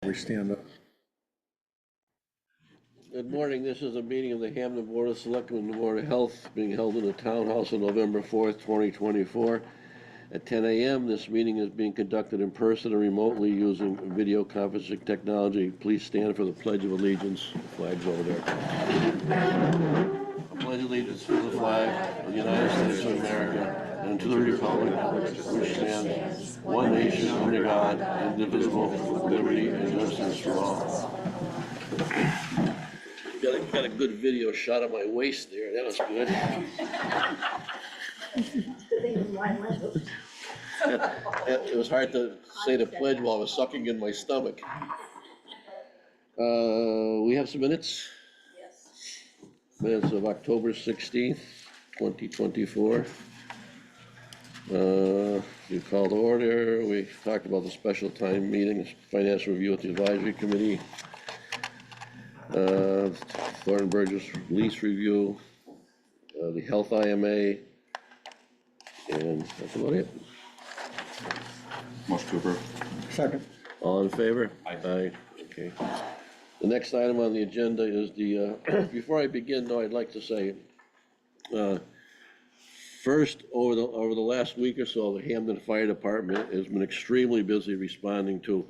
We stand up. Good morning. This is a meeting of the Hampden Board of Selectmen and the Board of Health being held in the Townhouse on November 4th, 2024 at 10 a.m. This meeting is being conducted in person and remotely using video conferencing technology. Please stand for the Pledge of Allegiance. The flag's over there. I pledge allegiance to the flag of the United States of America and to the republic which stands one nation under God, indivisible, with liberty and justice for all. Got a good video shot of my waist there. That was good. It was hard to say the pledge while I was sucking in my stomach. We have some minutes. Yes. Minutes of October 16th, 2024. You called order. We talked about the special time meetings, financial review at the advisory committee. Thornburg's lease review, the health IMA, and that's about it. Motion to approve. Second. All in favor? Aye. Aye, okay. The next item on the agenda is the, before I begin though, I'd like to say, first, over the last week or so, the Hampden Fire Department has been extremely busy responding to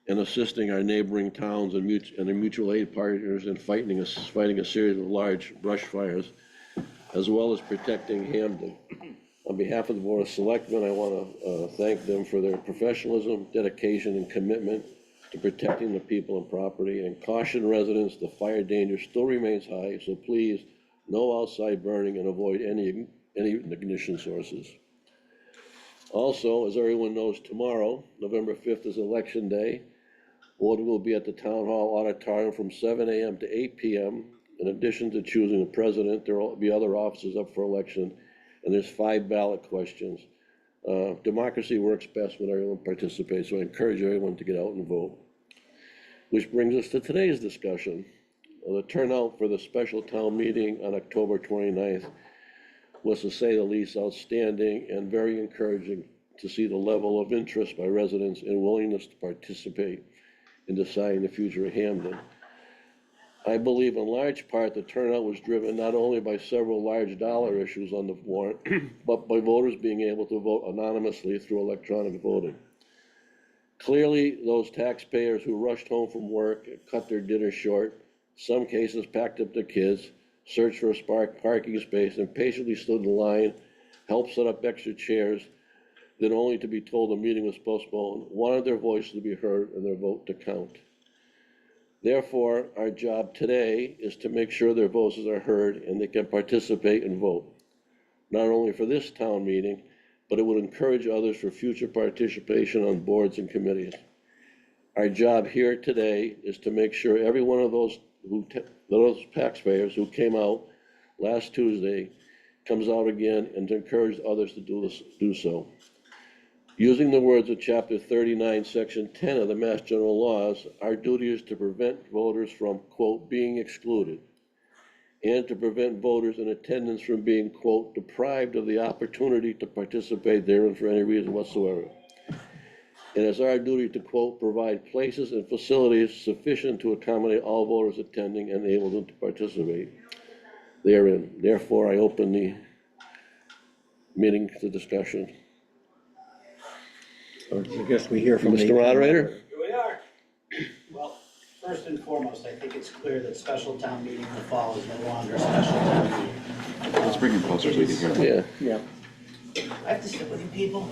and assisting our neighboring towns and their mutual aid partners in fighting a series of large brush fires, as well as protecting Hampden. On behalf of the Board of Selectmen, I want to thank them for their professionalism, dedication, and commitment to protecting the people and property, and caution residents the fire danger still remains high, so please, no outside burning and avoid any ignition sources. Also, as everyone knows, tomorrow, November 5th, is Election Day. Voting will be at the Town Hall Auditorium from 7 a.m. to 8 p.m. In addition to choosing the president, there will be other officers up for election, and there's 5 ballot questions. Democracy works best when everyone participates, so I encourage everyone to get out and vote. Which brings us to today's discussion. The turnout for the special town meeting on October 29th was, to say the least, outstanding and very encouraging to see the level of interest by residents and willingness to participate in deciding the future of Hampden. I believe in large part the turnout was driven not only by several large dollar issues on the warrant, but by voters being able to vote anonymously through electronic voting. Clearly, those taxpayers who rushed home from work, cut their dinner short, some cases packed up their kids, searched for a parking space, and patiently stood in line, helped set up extra chairs, then only to be told the meeting was postponed, wanted their voice to be heard and their vote to count. Therefore, our job today is to make sure their voices are heard and they can participate and vote, not only for this town meeting, but it would encourage others for future participation on boards and committees. Our job here today is to make sure every one of those taxpayers who came out last Tuesday comes out again, and to encourage others to do so. Using the words of Chapter 39, Section 10 of the Mass General Laws, our duty is to prevent voters from, quote, being excluded, and to prevent voters in attendance from being, quote, deprived of the opportunity to participate therein for any reason whatsoever. It is our duty to, quote, provide places and facilities sufficient to accommodate all voters attending and enable them to participate therein. Therefore, I open the meeting to discussion. So I guess we hear from Mr. Moderator? Here we are. Well, first and foremost, I think it's clear that special town meeting in the fall is no longer a special town meeting. Let's bring him closer so we can hear him. Yeah. I have to sit with you people.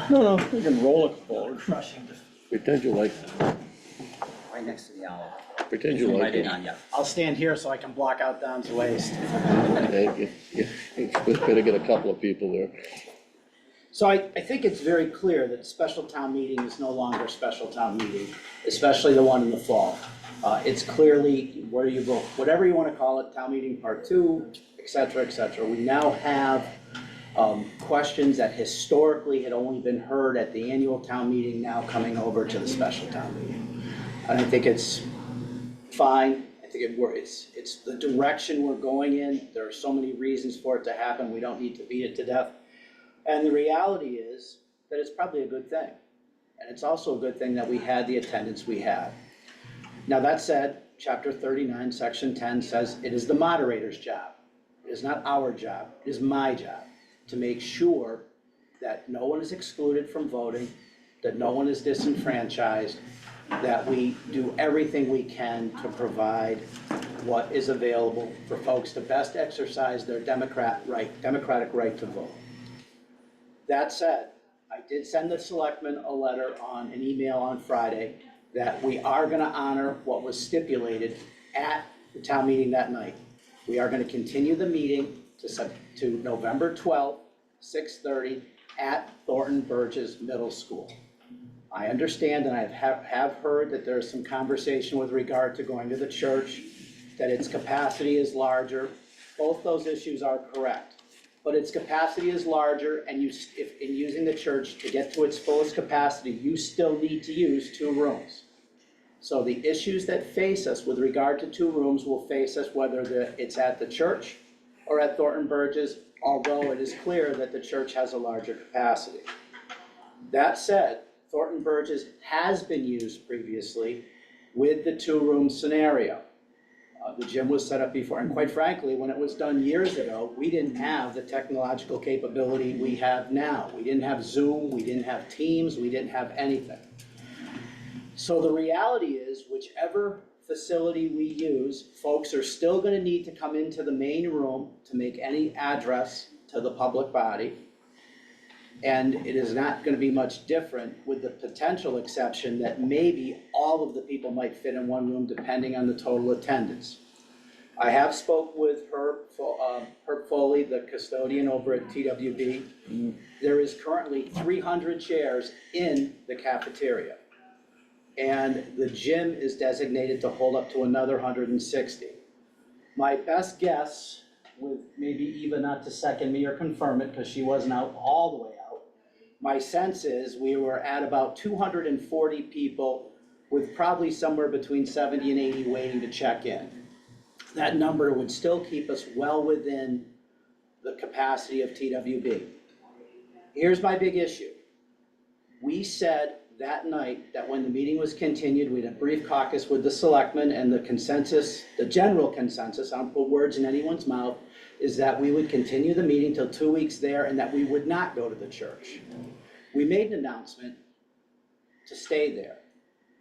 No, we can roll it forward. Crushing. Pretend you like, Right next to the owl. pretend you Zoom like right in it. on you. I'll stand here so I can block out Don's waist. It's better get a couple of people there. So I think it's very clear that special town meeting is no longer a special town meeting, especially the one in the fall. It's clearly where you vote, whatever you want to call it, town meeting part 2, et cetera, et cetera. We now have questions that historically had only been heard at the annual town meeting now coming over to the special town meeting. And I think it's fine. I think it's the direction we're going in. There are so many reasons for it to happen. We don't need to beat it to death. And the reality is that it's probably a good thing. And it's also a good thing that we had the attendance we had. Now, that said, Chapter 39, Section 10 says it is the moderator's job. It is not our job, it is my job to make sure that no one is excluded from voting, that no one is disenfranchised, that we do everything we can to provide what is available for folks to best exercise their democratic right to vote. That said, I did send the selectmen a letter on an email on Friday that we are gonna honor what was stipulated at the town meeting that night. We are gonna continue the meeting to November 12th, 6:30 at Thornton Burgess Middle School. I understand and I have heard that there's some conversation with regard to going to the church, that its capacity is larger. Both those issues are correct. But its capacity is larger, and if in using the church to get to its fullest capacity, you still need to use 2 rooms. So the issues that face us with regard to 2 rooms will face us whether it's at the church or at Thornton Burgess, although it is clear that the church has a larger capacity. That said, Thornton Burgess has been used previously with the 2-room scenario. The gym was set up before, and quite frankly, when it was done years ago, we didn't have the technological capability we have now. We didn't have Zoom, we didn't have Teams, we didn't have anything. So the reality is, whichever facility we use, folks are still gonna need to come into the main room to make any address to the public body. And it is not gonna be much different, with the potential exception that maybe all of the people might fit in one room depending on the total attendance. I have spoke with Herb Foley, the custodian over at TWB. There is currently 300 chairs in the cafeteria. And the gym is designated to hold up to another 160. My best guess, with maybe Eva not to second me or confirm it, because she wasn't out all the way out, my sense is we were at about 240 people with probably somewhere between 70 and 80 waiting to check in. That number would still keep us well within the capacity of TWB. Here's my big issue. We said that night that when the meeting was continued, we had a brief caucus with the selectmen, and the consensus, the general consensus, I don't put words in anyone's mouth, is that we would continue the meeting till 2 weeks there and that we would not go to the church. We made an announcement to stay there.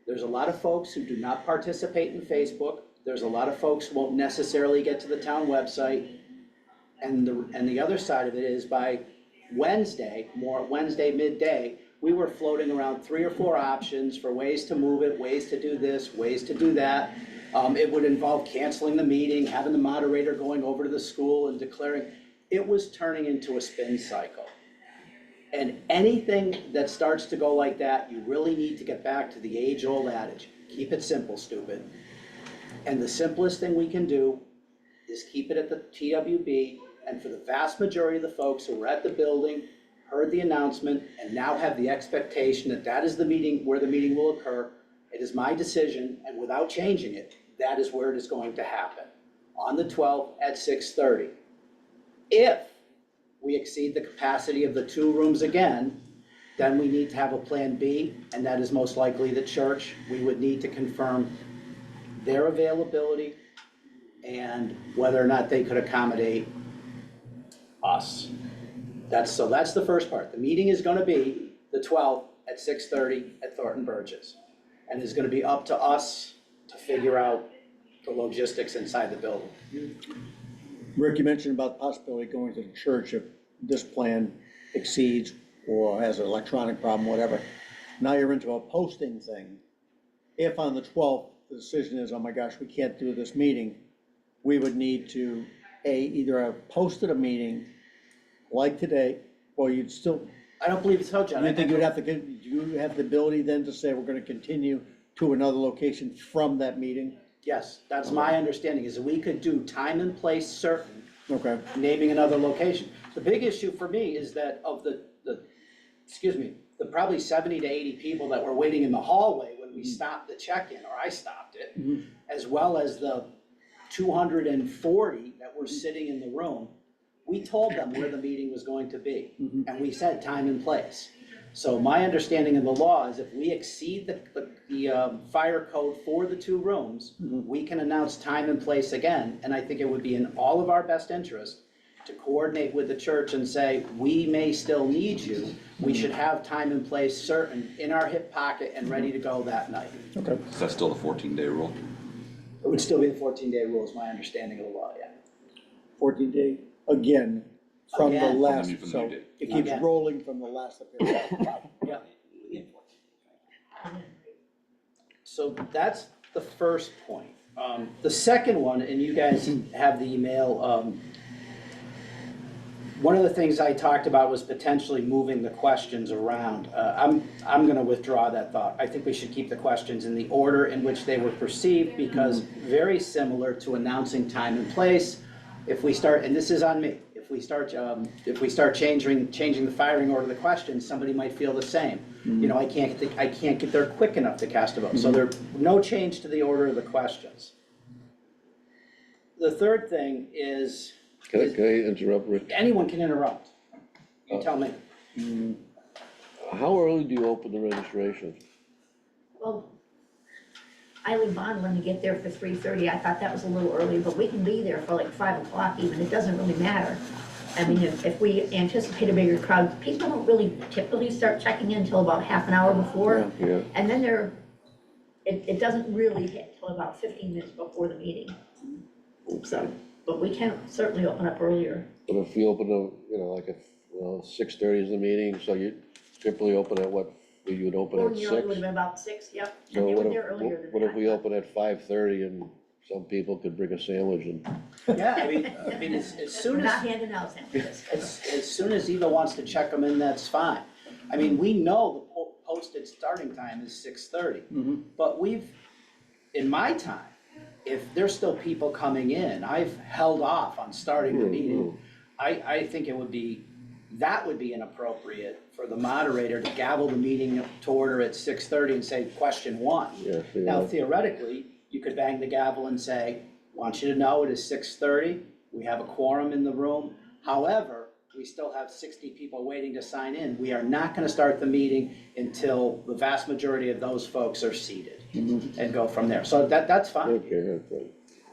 There's a lot of folks who do not participate in Facebook. There's a lot of folks who won't necessarily get to the town website. And the other side of it is by Wednesday midday, we were floating around 3 or 4 options for ways to move it, ways to do this, ways to do that. It would involve canceling the meeting, having the moderator going over to the school and declaring. It was turning into a spin cycle. And anything that starts to go like that, you really need to get back to the age-old adage, keep it simple, stupid. And the simplest thing we can do is keep it at the TWB, and for the vast majority of the folks who were at the building, heard the announcement, and now have the expectation that that is the meeting, where the meeting will occur, it is my decision, and without changing it, that is where it is going to happen, on the 12th at 6:30. If we exceed the capacity of the 2 rooms again, then we need to have a plan B, and that is most likely the church. We would need to confirm their availability and whether or not they could accommodate us. That's the first part. The meeting is gonna be the 12th at 6:30 at Thornton Burgess. And it's gonna be up to us to figure out the logistics inside the building. Rick, you mentioned about the possibility of going to the church if this plan exceeds or has an electronic problem, whatever. Now you're into a posting thing. If on the 12th, the decision is, oh my gosh, we can't do this meeting, we would need to, either have posted a meeting like today, or you'd still, I don't believe so, John. you think you'd have to, do you have the ability then to say we're gonna continue to another location from that meeting? Yes, that's my understanding, is that we could do time and place certain, Okay. naming another location. The big issue for me is that of the probably 70 to 80 people that were waiting in the hallway when we stopped the check-in, or I stopped it, as well as the 240 that were sitting in the room, we told them where the meeting was going to be, and we said time and place. So my understanding of the law is if we exceed the fire code for the 2 rooms, we can announce time and place again. And I think it would be in all of our best interest to coordinate with the church and say, we may still need you. We should have time and place certain in our hip pocket and ready to go that night. Okay. So that's still the 14-day rule? It would still be the 14-day rule is my understanding of the law, yeah. 14-day, again, from the Again. last, From the new so date. it keeps Again. rolling from the last appeal. Yeah. So that's the first point. The second one, and you guys have the email, one of the things I talked about was potentially moving the questions around. I'm gonna withdraw that thought. I think we should keep the questions in the order in which they were perceived, because very similar to announcing time and place, if we start, and this is on me, if we start changing the firing order of the questions, somebody might feel the same. You know, I can't get there quick enough to cast a vote. So there, no change to the order of the questions. The third thing is, Can I interrupt, Rick? anyone can interrupt. You tell me. How early do you open the registration? Well, I leave Bondland to get there for 3:30, I thought that was a little early, but we can be there for like 5 o'clock even, it doesn't really matter. I mean, if we anticipate a bigger crowd, people don't really typically start checking in until about half an hour before. Yeah. And then it doesn't really hit till about 15 minutes before the meeting. So, but we can certainly open up earlier. But if you open like 6:30 is the meeting, so you typically open at what, you would open at Ordinarily 6? would have been about 6, yep, So and they what were if, there earlier than that. what if we open at 5:30 and some people could bring a sandwich and, Yeah, I mean, as We're soon not as, handing out sandwiches. as soon as Eva wants to check them in, that's fine. I mean, we know the posted starting time is 6:30. But in my time, if there's still people coming in, I've held off on starting the meeting. I think that would be inappropriate for the moderator to gavel the meeting to order at 6:30 and say, question 1. yeah. Now theoretically, you could bang the gavel and say, want you to know it is 6:30, we have a quorum in the room. However, we still have 60 people waiting to sign in. We are not gonna start the meeting until the vast majority of those folks are seated and go from there. So that's fine. Okay,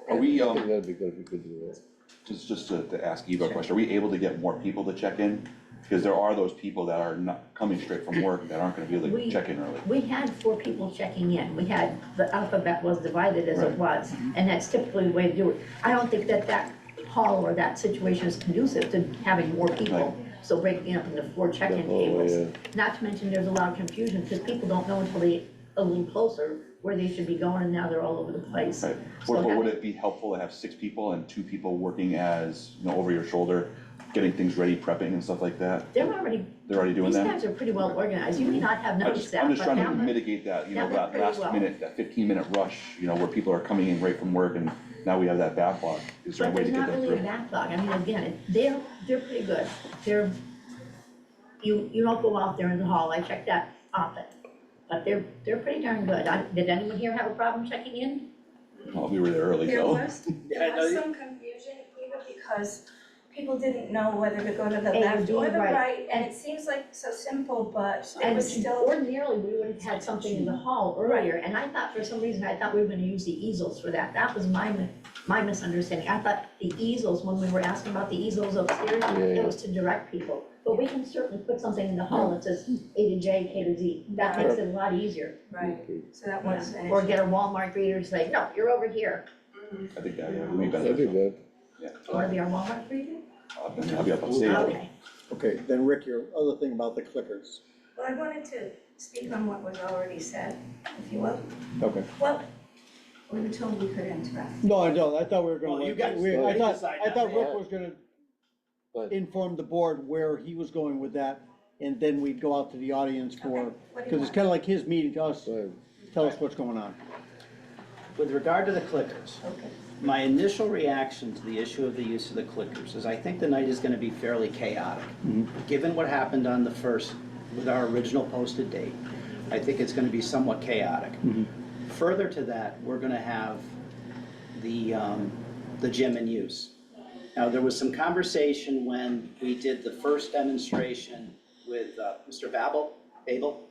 Are we, I think that'd be good if you could do that. just to ask Eva a question, are we able to get more people to check in? Because there are those people that are not coming straight from work that aren't gonna be able to check in early. We had 4 people checking in. We had, the alphabet was divided as it was, and that's typically the way to do it. I don't think that hall or that situation is conducive to having more people. So breaking it up into 4 check-in tables. Not to mention there's a lot of confusion, because people don't know until they a little closer where they should be going, and now they're all over the place. Right, So but would it be helpful to have 6 people and 2 people working as, over your shoulder, getting things ready, prepping and stuff like that? They're already doing These that? guys are pretty well organized. You may not have noticed that, I'm but just trying to now, mitigate that, now they're that pretty last well. minute, that 15-minute rush, where people are coming in right from work and now we have that backlog. Is there a but way to there's get not that really a through? backlog. I mean, again, they're pretty good. You don't go out there in the hall. I check that often, but they're pretty darn good. Did anyone here have a problem checking in? Well, we were there early, There so. was, Yeah, there no, was you- some confusion, even because people didn't know whether to go to the A or left D, or the right. right, and it seems like so simple, but it And was still, ordinarily, we would have had something in the hall earlier, and I thought, for some reason, I thought we were gonna use the easels for that. That was my misunderstanding. I thought the easels, when we were asking about the easels upstairs, it was to direct people. But we can certainly put something in the hall that says A to J, K to Z. That makes it a lot easier. right, so that was an Or issue. get a Walmart greeter to say, no, you're over here. I think that would be That'd be beneficial. good. Yeah. Or be our Walmart greeter? I'll be up on stage. Okay. Okay, then Rick, your other thing about the clickers. Well, I wanted to speak on what was already said, if you will. Okay. Well, we were told we could interrupt. No, I don't, I thought we were gonna, Well, you guys- I you thought decide Rick that. was gonna But inform the board where he was going with that, and then we'd go out to the audience for, Okay, what do you because it's want? kinda like his meeting to us, Right. tell us what's going on. With regard to the clickers, Okay. my initial reaction to the issue of the use of the clickers is I think the night is gonna be fairly chaotic. Given what happened on the first, with our original posted date, I think it's gonna be somewhat chaotic. Further to that, we're gonna have the gym in use. Now, there was some conversation when we did the first demonstration with Mr. Babel Abel,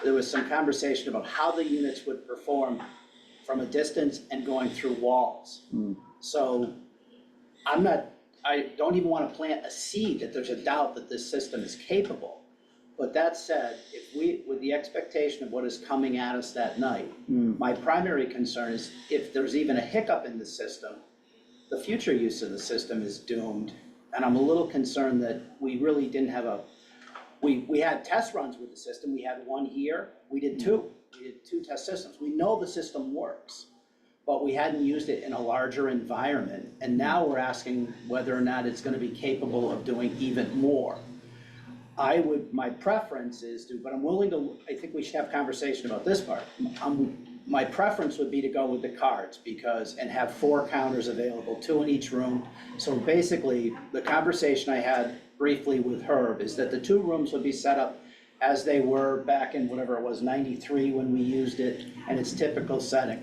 there was some conversation about how the units would perform from a distance and going through walls. So I don't even want to plant a seed that there's a doubt that this system is capable. But that said, with the expectation of what is coming at us that night, my primary concern is if there's even a hiccup in the system, the future use of the system is doomed. And I'm a little concerned that we really didn't have we had test runs with the system. We had one here, we did two test systems. We know the system works, but we hadn't used it in a larger environment. And now we're asking whether or not it's gonna be capable of doing even more. My preference is to, but I'm willing to, I think we should have conversation about this part. My preference would be to go with the cards and have 4 counters available, 2 in each room. So basically, the conversation I had briefly with Herb is that the 2 rooms would be set up as they were back in whatever it was, 93 when we used it, and its typical setting.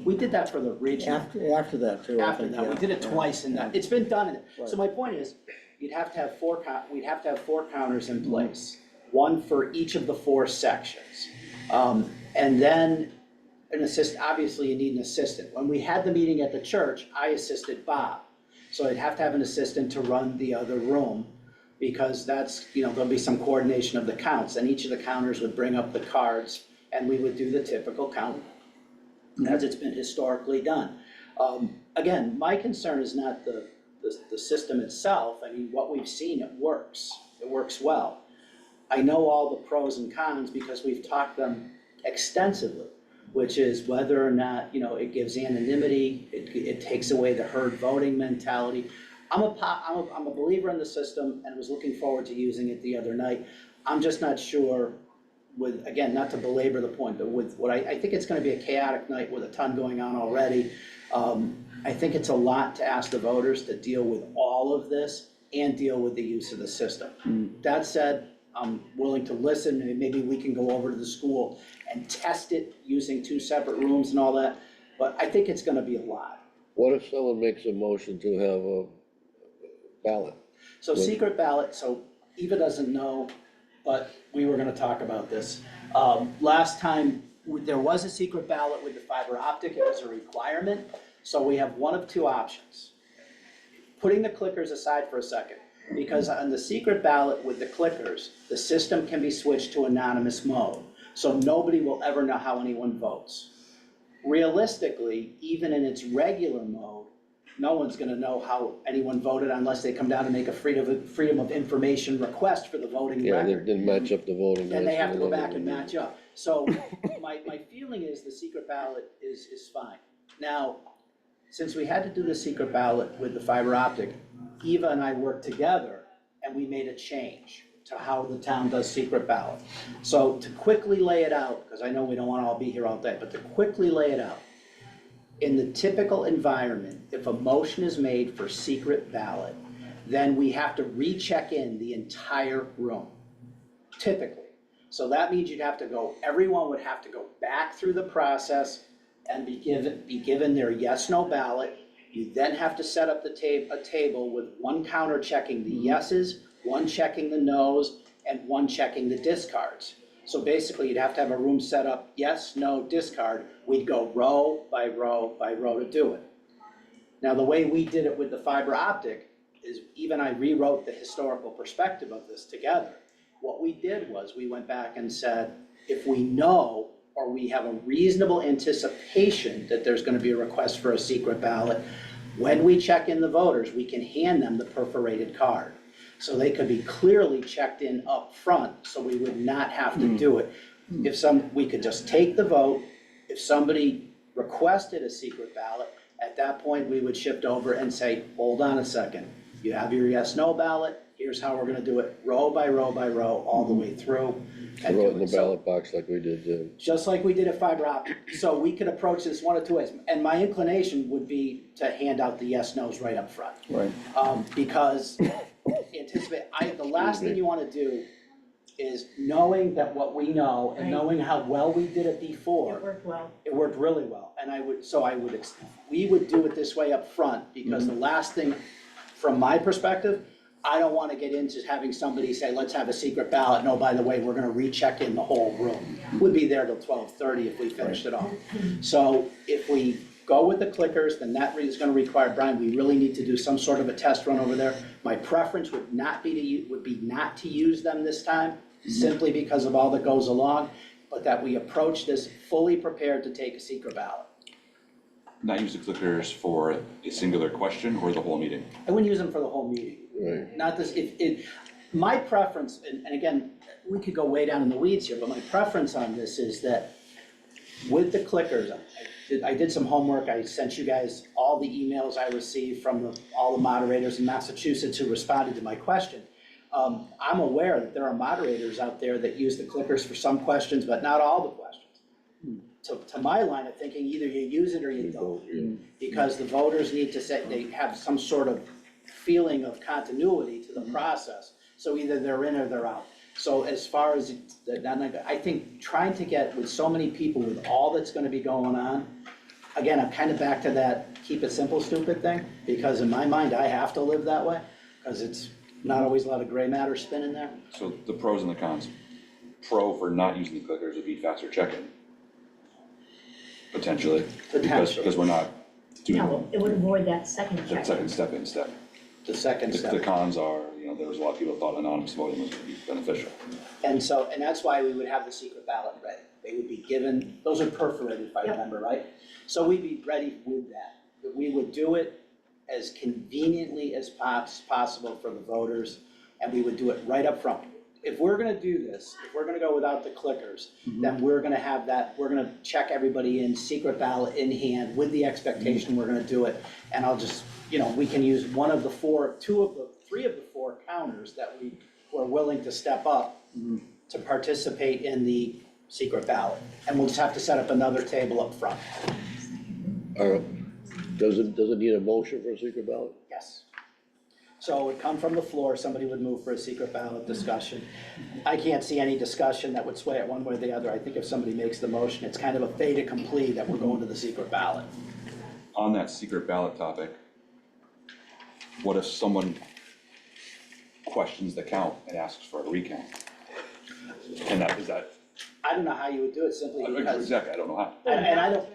We did that for the region. After that too, I After think, that, we yeah. did it twice in that, it's been done in it. So Right. my point is, we'd have to have 4 counters in place, 1 for each of the 4 sections. And then obviously you need an assistant. When we had the meeting at the church, I assisted Bob. So I'd have to have an assistant to run the other room, because that's, there'll be some coordination of the counts, and each of the counters would bring up the cards, and we would do the typical count as it's been historically done. Again, my concern is not the system itself. I mean, what we've seen, it works well. I know all the pros and cons because we've talked them extensively, which is whether or not, it gives anonymity, it takes away the herd voting mentality. I'm a believer in the system and was looking forward to using it the other night. I'm just not sure again, not to belabor the point, but with what I think it's gonna be a chaotic night with a ton going on already. I think it's a lot to ask the voters to deal with all of this and deal with the use of the system. That said, I'm willing to listen, and maybe we can go over to the school and test it using 2 separate rooms and all that, but I think it's gonna be a lot. What if someone makes a motion to have a ballot? So secret ballot, so Eva doesn't know, but we were gonna talk about this. Last time, there was a secret ballot with the fiber optic, it was a requirement, so we have one of 2 options. Putting the clickers aside for a second, because on the secret ballot with the clickers, the system can be switched to anonymous mode, so nobody will ever know how anyone votes. Realistically, even in its regular mode, no one's gonna know how anyone voted unless they come down and make a freedom of information request for the voting Yeah, record. they didn't match up the voting. Then they have to go list back and match up. So my feeling is the secret ballot is fine. Now, since we had to do the secret ballot with the fiber optic, Eva and I worked together and we made a change to how the town does secret ballot. So to quickly lay it out, because I know we don't want to all be here all day, but to quickly lay it out, in the typical environment, if a motion is made for secret ballot, then we have to recheck in the entire room, typically. So that means everyone would have to go back through the process and be given their yes/no ballot. You then have to set up a table with 1 counter checking the yeses, 1 checking the nos, and 1 checking the discards. So basically, you'd have to have a room set up, yes, no, discard. We'd go row by row by row to do it. Now, the way we did it with the fiber optic is even I rewrote the historical perspective of this together. What we did was we went back and said, if we know or we have a reasonable anticipation that there's gonna be a request for a secret ballot, when we check in the voters, we can hand them the perforated card. So they could be clearly checked in up front, so we would not have to do it. We could just take the vote. If somebody requested a secret ballot, at that point, we would shift over and say, hold on a second. You have your yes/no ballot, here's how we're gonna do it, row by row by row, all the way through. and Throw it do in the So, ballot box like we did then. just like we did at fiber optic. So we could approach this 1 of 2 ways. And my inclination would be to hand out the yes/nos right up front. Right. Because the last thing you wanna do is knowing that what we know and Right. knowing how well we did it It before, worked well. it worked really well. And we would do it this way up front, because the last thing, from my perspective, I don't wanna get into having somebody say, let's have a secret ballot, no, by the way, we're gonna recheck in the whole room. We'd be there till 12:30 if we finished it all. So if we go with the clickers, then that is gonna require, Brian, we really need to do some sort of a test run over there. My preference would not be not to use them this time, simply because of all that goes along, but that we approach this fully prepared to take a secret ballot. Not use the clickers for a singular question or the whole meeting? I wouldn't use them for the whole meeting. Right. Not this, my preference, and again, we could go way down in the weeds here, but my preference on this is that with the clickers, I did some homework, I sent you guys all the emails I received from all the moderators in Massachusetts who responded to my question. I'm aware that there are moderators out there that use the clickers for some questions, but not all the questions. To my line of thinking, either you use it or you don't, because the voters need to say, they have some sort of feeling of continuity to the process, so either they're in or they're out. So as far as, I think trying to get with so many people with all that's gonna be going on, again, I'm kind of back to that keep it simple, stupid thing, because in my mind, I have to live that way, because it's not always a lot of gray matter spinning there. So the pros and the cons. Pro for not using the clickers would be faster check-in. Potentially, because we're not doing No, it would avoid that second that check. second step in step. The second The step. cons are, there was a lot of people thought anonymous voting was gonna be beneficial. And that's why we would have the secret ballot ready. They would be given, those are perforated if I Yep. remember right. So we'd be ready with that. That we would do it as conveniently as possible for the voters, and we would do it right up front. If we're gonna do this, if we're gonna go without the clickers, then we're gonna have that, we're gonna check everybody in, secret ballot in hand, with the expectation we're gonna do it. And I'll just, we can use one of the three of the four counters that we were willing to step up to participate in the secret ballot. And we'll just have to set up another table up front. Does it need a motion for a secret ballot? Yes. So it would come from the floor, somebody would move for a secret ballot discussion. I can't see any discussion that would sway it one way or the other. I think if somebody makes the motion, it's kind of a fait accompli that we're going to the secret ballot. On that secret ballot topic, what if someone questions the count and asks for a recount? And is that, I don't know how you would do it simply because, exactly, I don't know how. and I don't,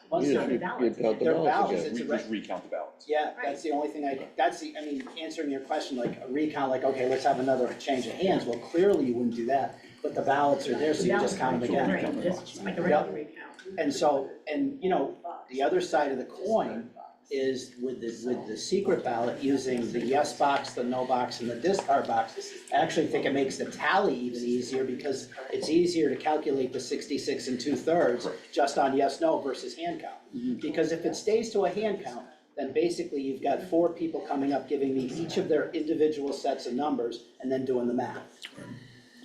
once You they're, you count the they're ballots ballots, again. it's a Just recount the ballots. yeah, that's the only thing answering your question, like a recount, like, okay, let's have another change of hands. Well, clearly you wouldn't do that, but the ballots are there, so you just count them again. Right, just like a regular recount. And so, the other side of the coin is with the secret ballot, using the yes box, the no box, and the discard box. I actually think it makes the tally even easier, because it's easier to calculate the 66 2/3 just on yes, no versus hand count. Because if it stays to a hand count, then basically you've got four people coming up, giving me each of their individual sets of numbers, and then doing the math.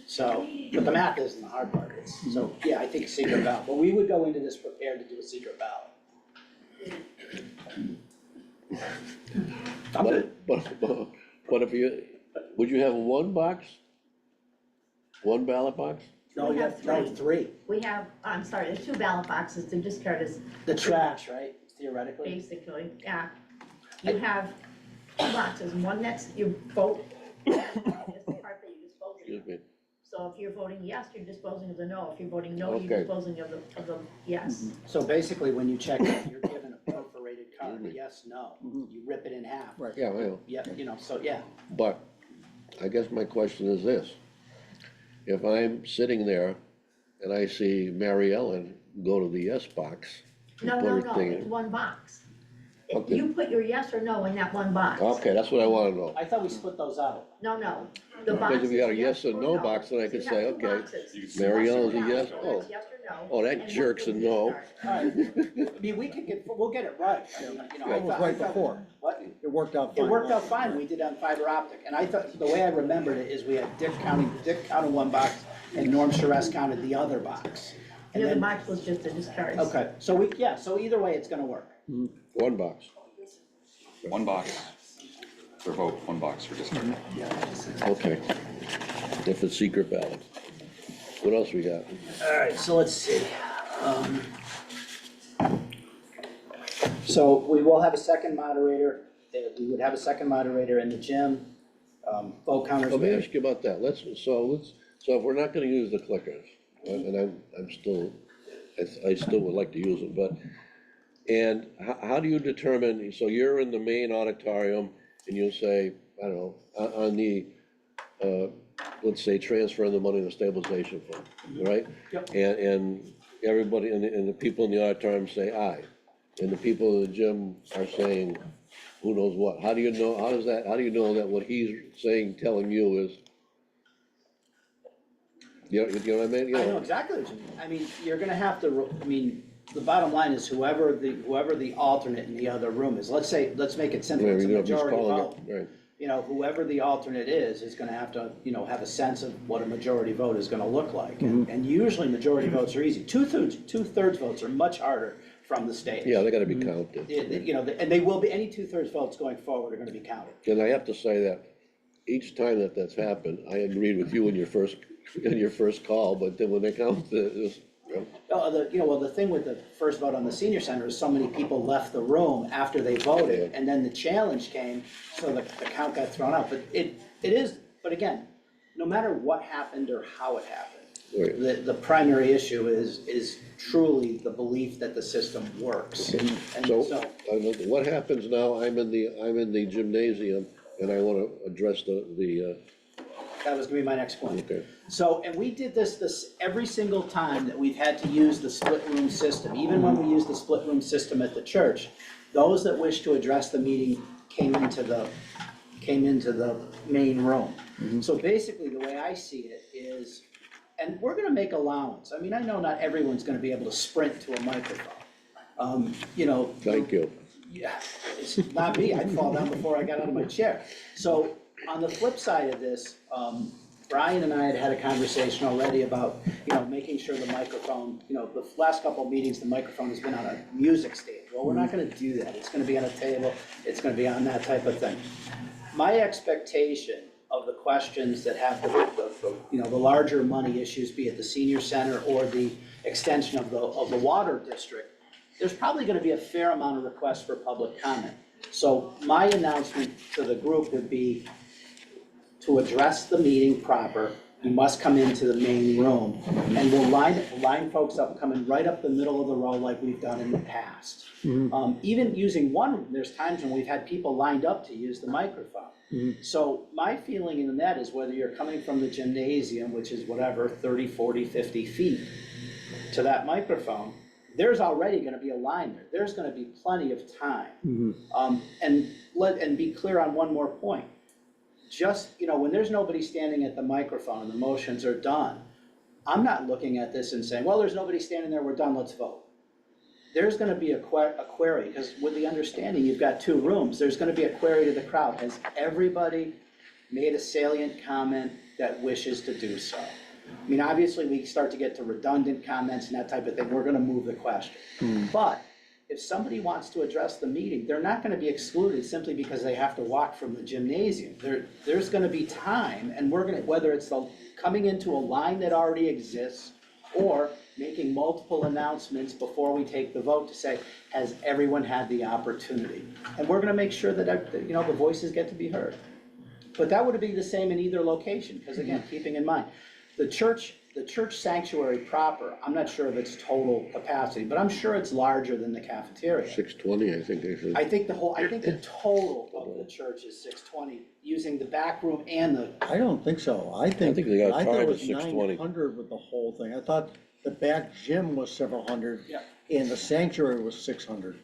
So, but the math isn't the hard part, so, yeah, I think secret ballot, but we would go into this prepared to do a secret ballot. I'm good. But would you have one box? One ballot box? No, you have three. We have, I'm sorry, there's two ballot boxes, the discard is The trash, right, theoretically? basically, yeah. You have two boxes, one that's your vote, is the part that you're disposing Excuse of. me. So if you're voting yes, you're disposing of the no, if you're voting no, Okay. you're disposing of the yes. So basically, when you check it, you're given a perforated card, yes, no, you rip it in half. Right. Yeah, well, Yeah, so, yeah, but I guess my question is this. If I'm sitting there and I see Mary Ellen go to the yes box. and No, put no, her no, thing it's in- one box. Okay. You put your yes or no in that one box. Okay, that's what I wanna know. I thought we split those out. No, the Because box if is you got a yes yes or no box, then I So could you say, have two okay, boxes. Mary Yes or Ellen's a no, yes, so oh. that's yes or no. Oh, that and one jerk's a is no. discard. Alright, I mean, we'll get it right. It was right before. What? It worked out It fine. worked out fine, we did on fiber optic, and I thought, the way I remembered it is we had Dick counted one box, and Norm Charest counted the other box. And The other then, box was just the discards. okay, so either way, it's gonna work. One box. One box for vote, one box for discard. Okay. If it's secret ballot. What else we got? Alright, so let's see. So we will have a second moderator, we would have a second moderator in the gym. vote counters. Let me ask you about that, so if we're not gonna use the clickers, and I'm still, I still would like to use them, but, and how do you determine, so you're in the main auditorium, and you'll say, I don't know, on the, let's say, transferring the money to the stabilization fund, right? Yep. And everybody, and the people in the auditorium say aye, and the people in the gym are saying, who knows what, how do you know, how do you know that what he's saying, telling you is, you know what I mean? You I know exactly what you mean. I mean, you're gonna have to, I mean, the bottom line is whoever the alternate in the other room is, let's make it simple, it's a Maybe nobody's majority calling vote. it, right, You know, whoever the alternate is gonna have to, have a sense of what a majority vote is gonna look like. And usually majority votes are easy. Two-thirds votes are much harder from the stage. yeah, they gotta be counted. And they will be, any two-thirds votes going forward are gonna be counted. And I have to say that each time that's happened, I agreed with you in your first call, but then when they count this, The thing with the first vote on the senior center is so many people left the room after they voted, and then the challenge came, so the count got thrown out. But but again, no matter what happened or how it happened, right. the primary issue is truly the belief that the system works. And So, what happens now, I'm in the gymnasium, and I wanna address that was gonna be my next point. okay, So, and we did this every single time that we've had to use the split room system, even when we used the split room system at the church. Those that wish to address the meeting came into the main room. So basically, the way I see it is, and we're gonna make allowance. I mean, I know not everyone's gonna be able to sprint to a microphone. thank you. Yeah, it's not me, I'd fall down before I got out of my chair. So, on the flip side of this, Brian and I had a conversation already about, making sure the microphone, the last couple of meetings, the microphone has been on a music stage. Well, we're not gonna do that, it's gonna be on a table, it's gonna be on that type of thing. My expectation of the questions that have the larger money issues, be it the senior center or the extension of the water district, there's probably gonna be a fair amount of requests for public comment. So my announcement to the group would be to address the meeting proper, you must come into the main room. And we'll line folks up, coming right up the middle of the row like we've done in the past. Even using one, there's times when we've had people lined up to use the microphone. So my feeling in that is whether you're coming from the gymnasium, which is whatever, 30, 40, 50 feet, to that microphone, there's already gonna be a line there. There's gonna be plenty of time. And be clear on one more point. Just, when there's nobody standing at the microphone and the motions are done, I'm not looking at this and saying, well, there's nobody standing there, we're done, let's vote. There's gonna be a query, because with the understanding you've got two rooms, there's gonna be a query to the crowd. Has everybody made a salient comment that wishes to do so? I mean, obviously, we start to get to redundant comments and that type of thing, we're gonna move the question. But if somebody wants to address the meeting, they're not gonna be excluded simply because they have to walk from the gymnasium. There's gonna be time, and we're gonna, whether it's coming into a line that already exists, or making multiple announcements before we take the vote to say, has everyone had the opportunity? And we're gonna make sure that, the voices get to be heard. But that would be the same in either location, because again, keeping in mind, the church sanctuary proper, I'm not sure of its total capacity, but I'm sure it's larger than the cafeteria. 620, I think they said. I think the total of the church is 620, using the back room and the, I don't think so. I think they got thought tired it of was 620. 900 with the whole thing. I thought the back gym was several hundred. Yeah. And the sanctuary was 600.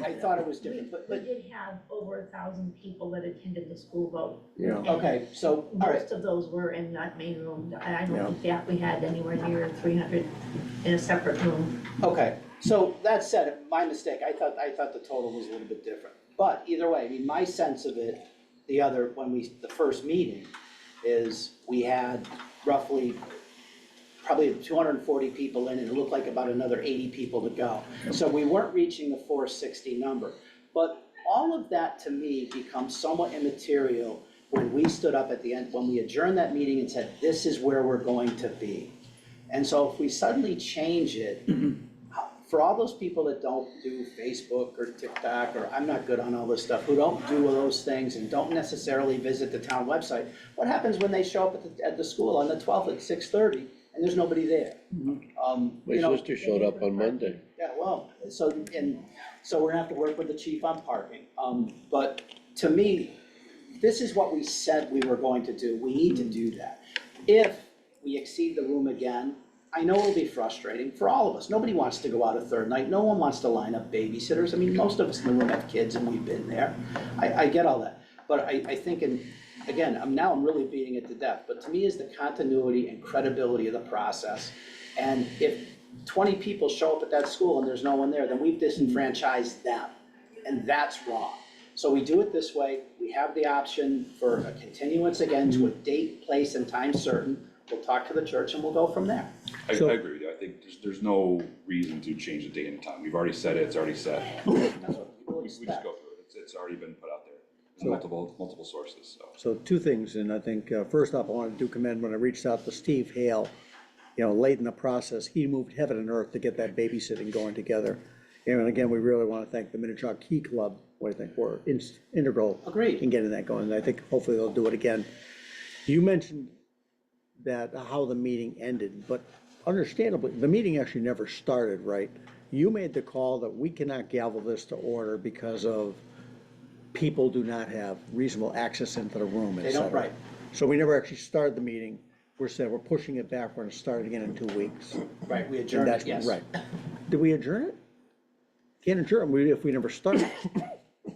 I thought it was different, We but, did have over 1,000 people that attended the school vote. Yeah. okay, so, all right. Most of those were in that main room. I don't Yeah. think that we had anywhere near 300 in a separate room. Okay, so that said, my mistake, I thought the total was a little bit different. But either way, I mean, my sense of it, the first meeting, is we had roughly, probably 240 people in, and it looked like about another 80 people to go. So we weren't reaching the 460 number. But all of that, to me, becomes somewhat immaterial when we stood up at the end, when we adjourned that meeting and said, this is where we're going to be. And so if we suddenly change it, for all those people that don't do Facebook or TikTok, or I'm not good on all this stuff, who don't do those things and don't necessarily visit the town website, what happens when they show up at the school on the 12th at 6:30 and there's nobody there? My You know, sister showed up on Monday. yeah, well, so we're gonna have to work with the chief on parking. But to me, this is what we said we were going to do. We need to do that. If we exceed the room again, I know it'll be frustrating for all of us. Nobody wants to go out a third night. No one wants to line up babysitters. I mean, most of us in the room have kids and we've been there. I get all that. But I think, again, I'm really beating it to death, but to me is the continuity and credibility of the process. And if 20 people show up at that school and there's no one there, then we've disenfranchised them, and that's wrong. So we do it this way, we have the option for a continuance again to a date, place, and time certain. We'll talk to the church and we'll go from there. I agree with you. I think there's no reason to change the date and time. We've already said it, it's already set. That's what people We just expect. go through it. It's already been put out there in multiple sources, so. So two things, and I think, first off, I wanted to commend when I reached out to Steve Hale, you know, late in the process, he moved heaven and earth to get that babysitting going together. And again, we really want to thank the Minichog Key Club, what I think were integral Agreed. in getting that going, and I think hopefully they'll do it again. You mentioned that, how the meeting ended, but understandably, the meeting actually never started, right? You made the call that we cannot gavel this to order because of people do not have reasonable access into the room, et They don't, cetera. right. So we never actually started the meeting. We're saying we're pushing it back, we're gonna start it again in 2 weeks. Right, we And adjourned it, that's yes. right. Did we adjourn it? Can't adjourn if we never started.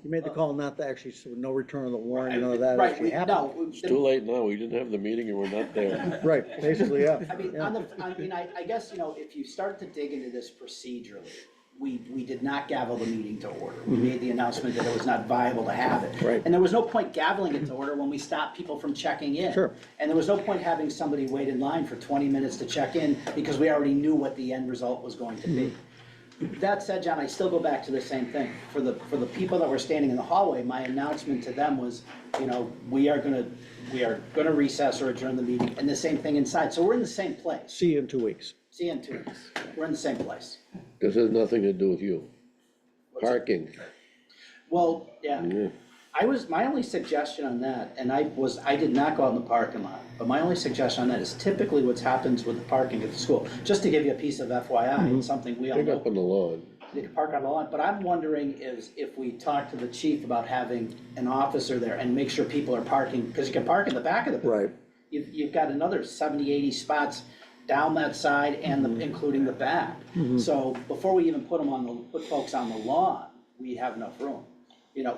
You made the call not to actually, so no return of the warrant, none of that Right, actually happened. no. It's too late now, we didn't have the meeting and we're not there. Right, basically, yeah. I mean, Yeah. I guess, you know, if you start to dig into this procedurally, we did not gavel the meeting to order. We made the announcement that it was not viable to have it. Right. And there was no point gaveling it to order when we stopped people from checking in. Sure. And there was no point having somebody wait in line for 20 minutes to check in because we already knew what the end result was going to be. That said, John, I still go back to the same thing. For the people that were standing in the hallway, my announcement to them was, you know, we are gonna recess or adjourn the meeting, and the same thing inside. So we're in the same place. See you in 2 weeks. See you in 2 weeks. We're in the same place. This has nothing to do with you. Parking. Well, yeah, Yeah. my only suggestion on that, and I did not go out in the parking lot, but my only suggestion on that is typically what happens with the parking at the school. Just to give you a piece of FYI, it's something we all Pick up know. on the lawn. They can park on the lawn, but I'm wondering if we talk to the chief about having an officer there and make sure people are parking, because you can park in the back of the building. Right. You've got another 70, 80 spots down that side and including the back. So before we even put folks on the lawn, we have enough room. You know,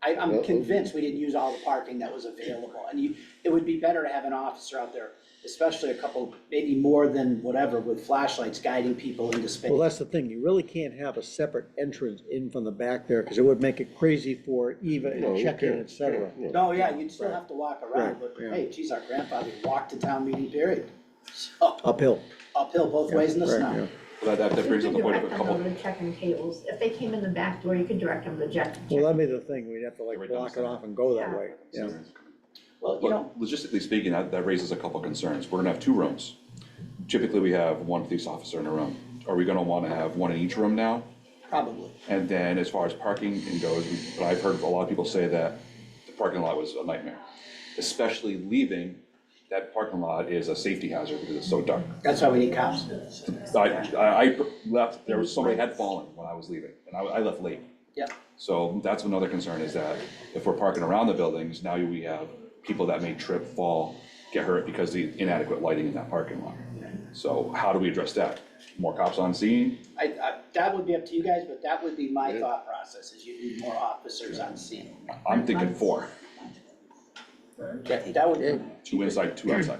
I'm convinced we didn't use all the parking that was available. And it would be better to have an officer out there, especially a couple, maybe more than whatever, with flashlights guiding people into space. Well, that's the thing, you really can't have a separate entrance in from the back there, because it would make it crazy for Eva No, and you check-in, can't. et cetera. Yeah. No, yeah, you'd still have to walk around, but yeah. hey, geez, our grandfather walked to town meeting, period. So, Uphill. uphill both ways in the Right, snow. yeah. That brings up the point of a You could direct couple. them over to check-in tables. If they came in the back door, you could direct them to check. Well, that'd be the thing, we'd have to like Right block it down the off and go that Yeah. way, yeah. Well, you know, But logistically speaking, that raises a couple concerns. We're gonna have 2 rooms. Typically, we have 1 police officer in a room. Are we gonna wanna have 1 in each room now? probably. And then as far as parking goes, I've heard a lot of people say that the parking lot was a nightmare. Especially leaving, that parking lot is a safety hazard because it's so dark. That's why we need cops. I left, somebody had fallen when I was leaving, and I left late. Yeah. So that's another concern, is that if we're parking around the buildings, now we have people that may trip, fall, get hurt because of the inadequate lighting in that parking lot. So how do we address that? More cops on scene? That would be up to you guys, but that would be my thought process, is you need more officers on scene. I'm thinking 4, That would be. 2 inside, 2 outside.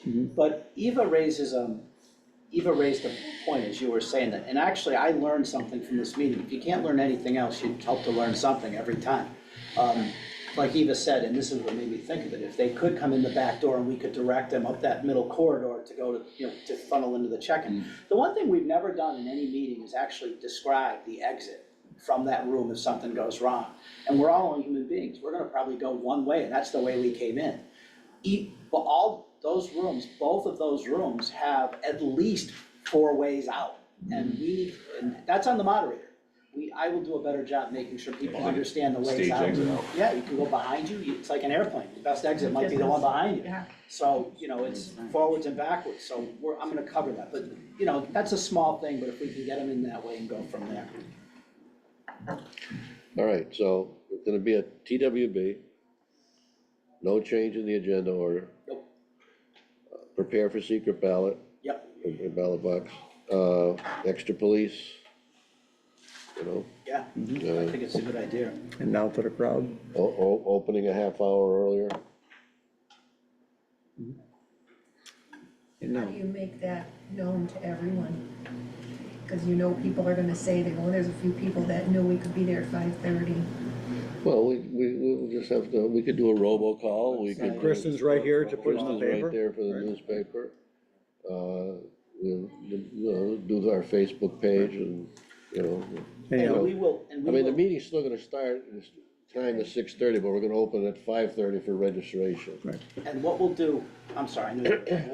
But Eva raised a point, as you were saying that, and actually, I learned something from this meeting. If you can't learn anything else, you'd hope to learn something every time. Like Eva said, and this is what made me think of it, if they could come in the back door and we could direct them up that middle corridor to go to, you know, to funnel into the check-in. The one thing we've never done in any meeting is actually describe the exit from that room if something goes wrong. And we're all human beings. We're gonna probably go one way, and that's the way we came in. But all those rooms, both of those rooms have at least 4 ways out. and that's on the moderator. I will do a better job making sure people understand the ways Stage out. exit out. Yeah, you can go behind you, it's like an airplane, the best exit might be the one behind you. Yeah. So, it's forwards and backwards, so I'm gonna cover that, but, that's a small thing, but if we can get them in that way and go from there. All right, so it's gonna be a TWB. No change in the agenda order. Nope. Prepare for secret ballot, Yep, a ballot box, extra police. yeah, I think it's a good idea. And now to the crowd. Opening a half hour earlier. How do you make that known to everyone? Because people are gonna say, there's a few people that knew we could be there at 5:30. Well, we'll just have to, we could do a robocall, we could. Kristen's right here to put it in the Kristen's paper. right there for the newspaper. We'll do our Facebook page and, And we will, I mean, the meeting's still gonna start, it's time is 6:30, but we're gonna open at 5:30 for registration. and what we'll do, I'm sorry.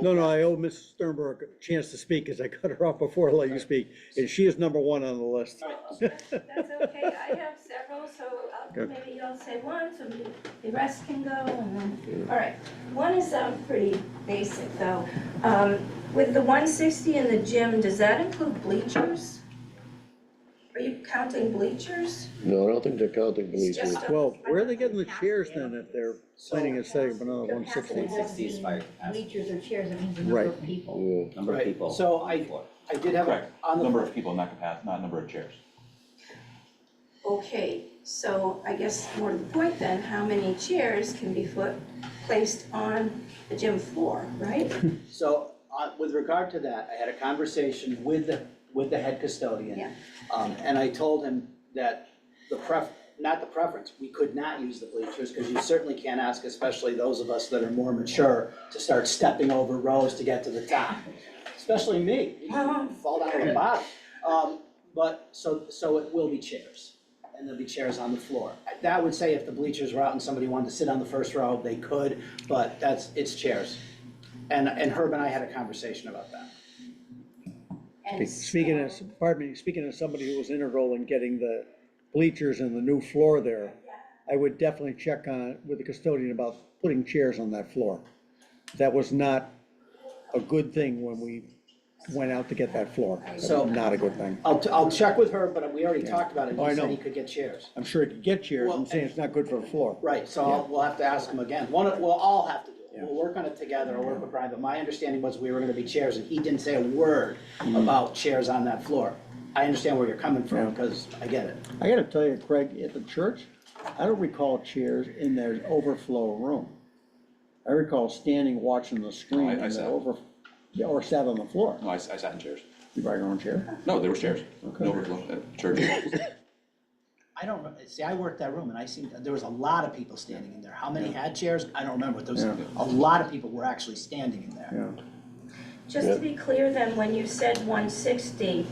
No, I owe Ms. Sternberg a chance to speak, because I cut her off before I let you speak, and she is number one on the list. That's okay, I have several, so Good. maybe I'll say one, so the rest can go, and then, all right. One is pretty basic, though. With the 160 in the gym, does that include bleachers? Are you counting bleachers? No, I don't think they're counting bleachers. just Well, where are they getting the chairs then, if they're planning to say another It has to 160? be 160 is fire capacity. Bleachers or chairs, it means the number of Right. people. Yeah. Number of Right, people. so on the floor. I did have Correct, on the. number of people, not capacity, not number of chairs. Okay, so I guess more to the point then, how many chairs can be placed on the gym floor, right? So, with regard to that, I had a conversation with the head custodian. Yeah. And I told him that not the preference, we could not use the bleachers, because you certainly can't ask, especially those of us that are more mature, to start stepping over rows to get to the top. Especially me, you fall down to the bottom. But, so it will be chairs, and there'll be chairs on the floor. That would say if the bleachers were out and somebody wanted to sit on the first row, they could, but it's chairs. And Herb and I had a conversation about that. And Speaking of somebody who was integral in getting the bleachers and the new floor there, I would definitely check on, with the custodian about putting chairs on that floor. That was not a good thing when we went out to get that floor. That was So- not a good thing. I'll check with her, but we already talked about it. Oh, I He said know. he could get chairs. I'm sure he could get chairs, I'm Well, saying it's not good for the floor. Right, so we'll have to ask him again. We'll all have to do it. We'll work on it together, I'll work with Brian, but my understanding was we were gonna be chairs, and he didn't say a word about chairs on that floor. I understand where you're coming from, because I get it. I gotta tell you, Craig, at the church, I don't recall chairs in their overflow room. I recall standing watching the screen I in the sat. or sat on the floor. No, I sat in chairs. You brought your own chair? No, there were chairs. Okay. No overflow at church. I don't, see, I worked that room, and there was a lot of people standing in there. How many had chairs? I don't remember, but there was, a lot of people were actually standing in there. Yeah. just to be clear then, when you said 160,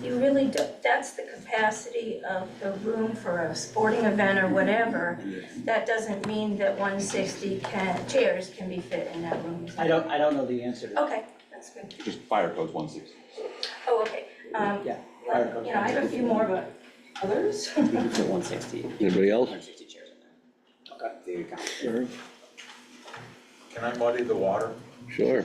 you really, that's the capacity of the room for a sporting event or whatever. That doesn't mean that 160 chairs can be fit in that room. I don't know the answer to that. Okay, that's good. Just fire code's 160. Oh, okay. Yeah, fire code. I have a few more, but others? You can fit 160. Anybody else? 160 chairs in there. Okay. There you go. Sure. Can I muddy the water? Sure,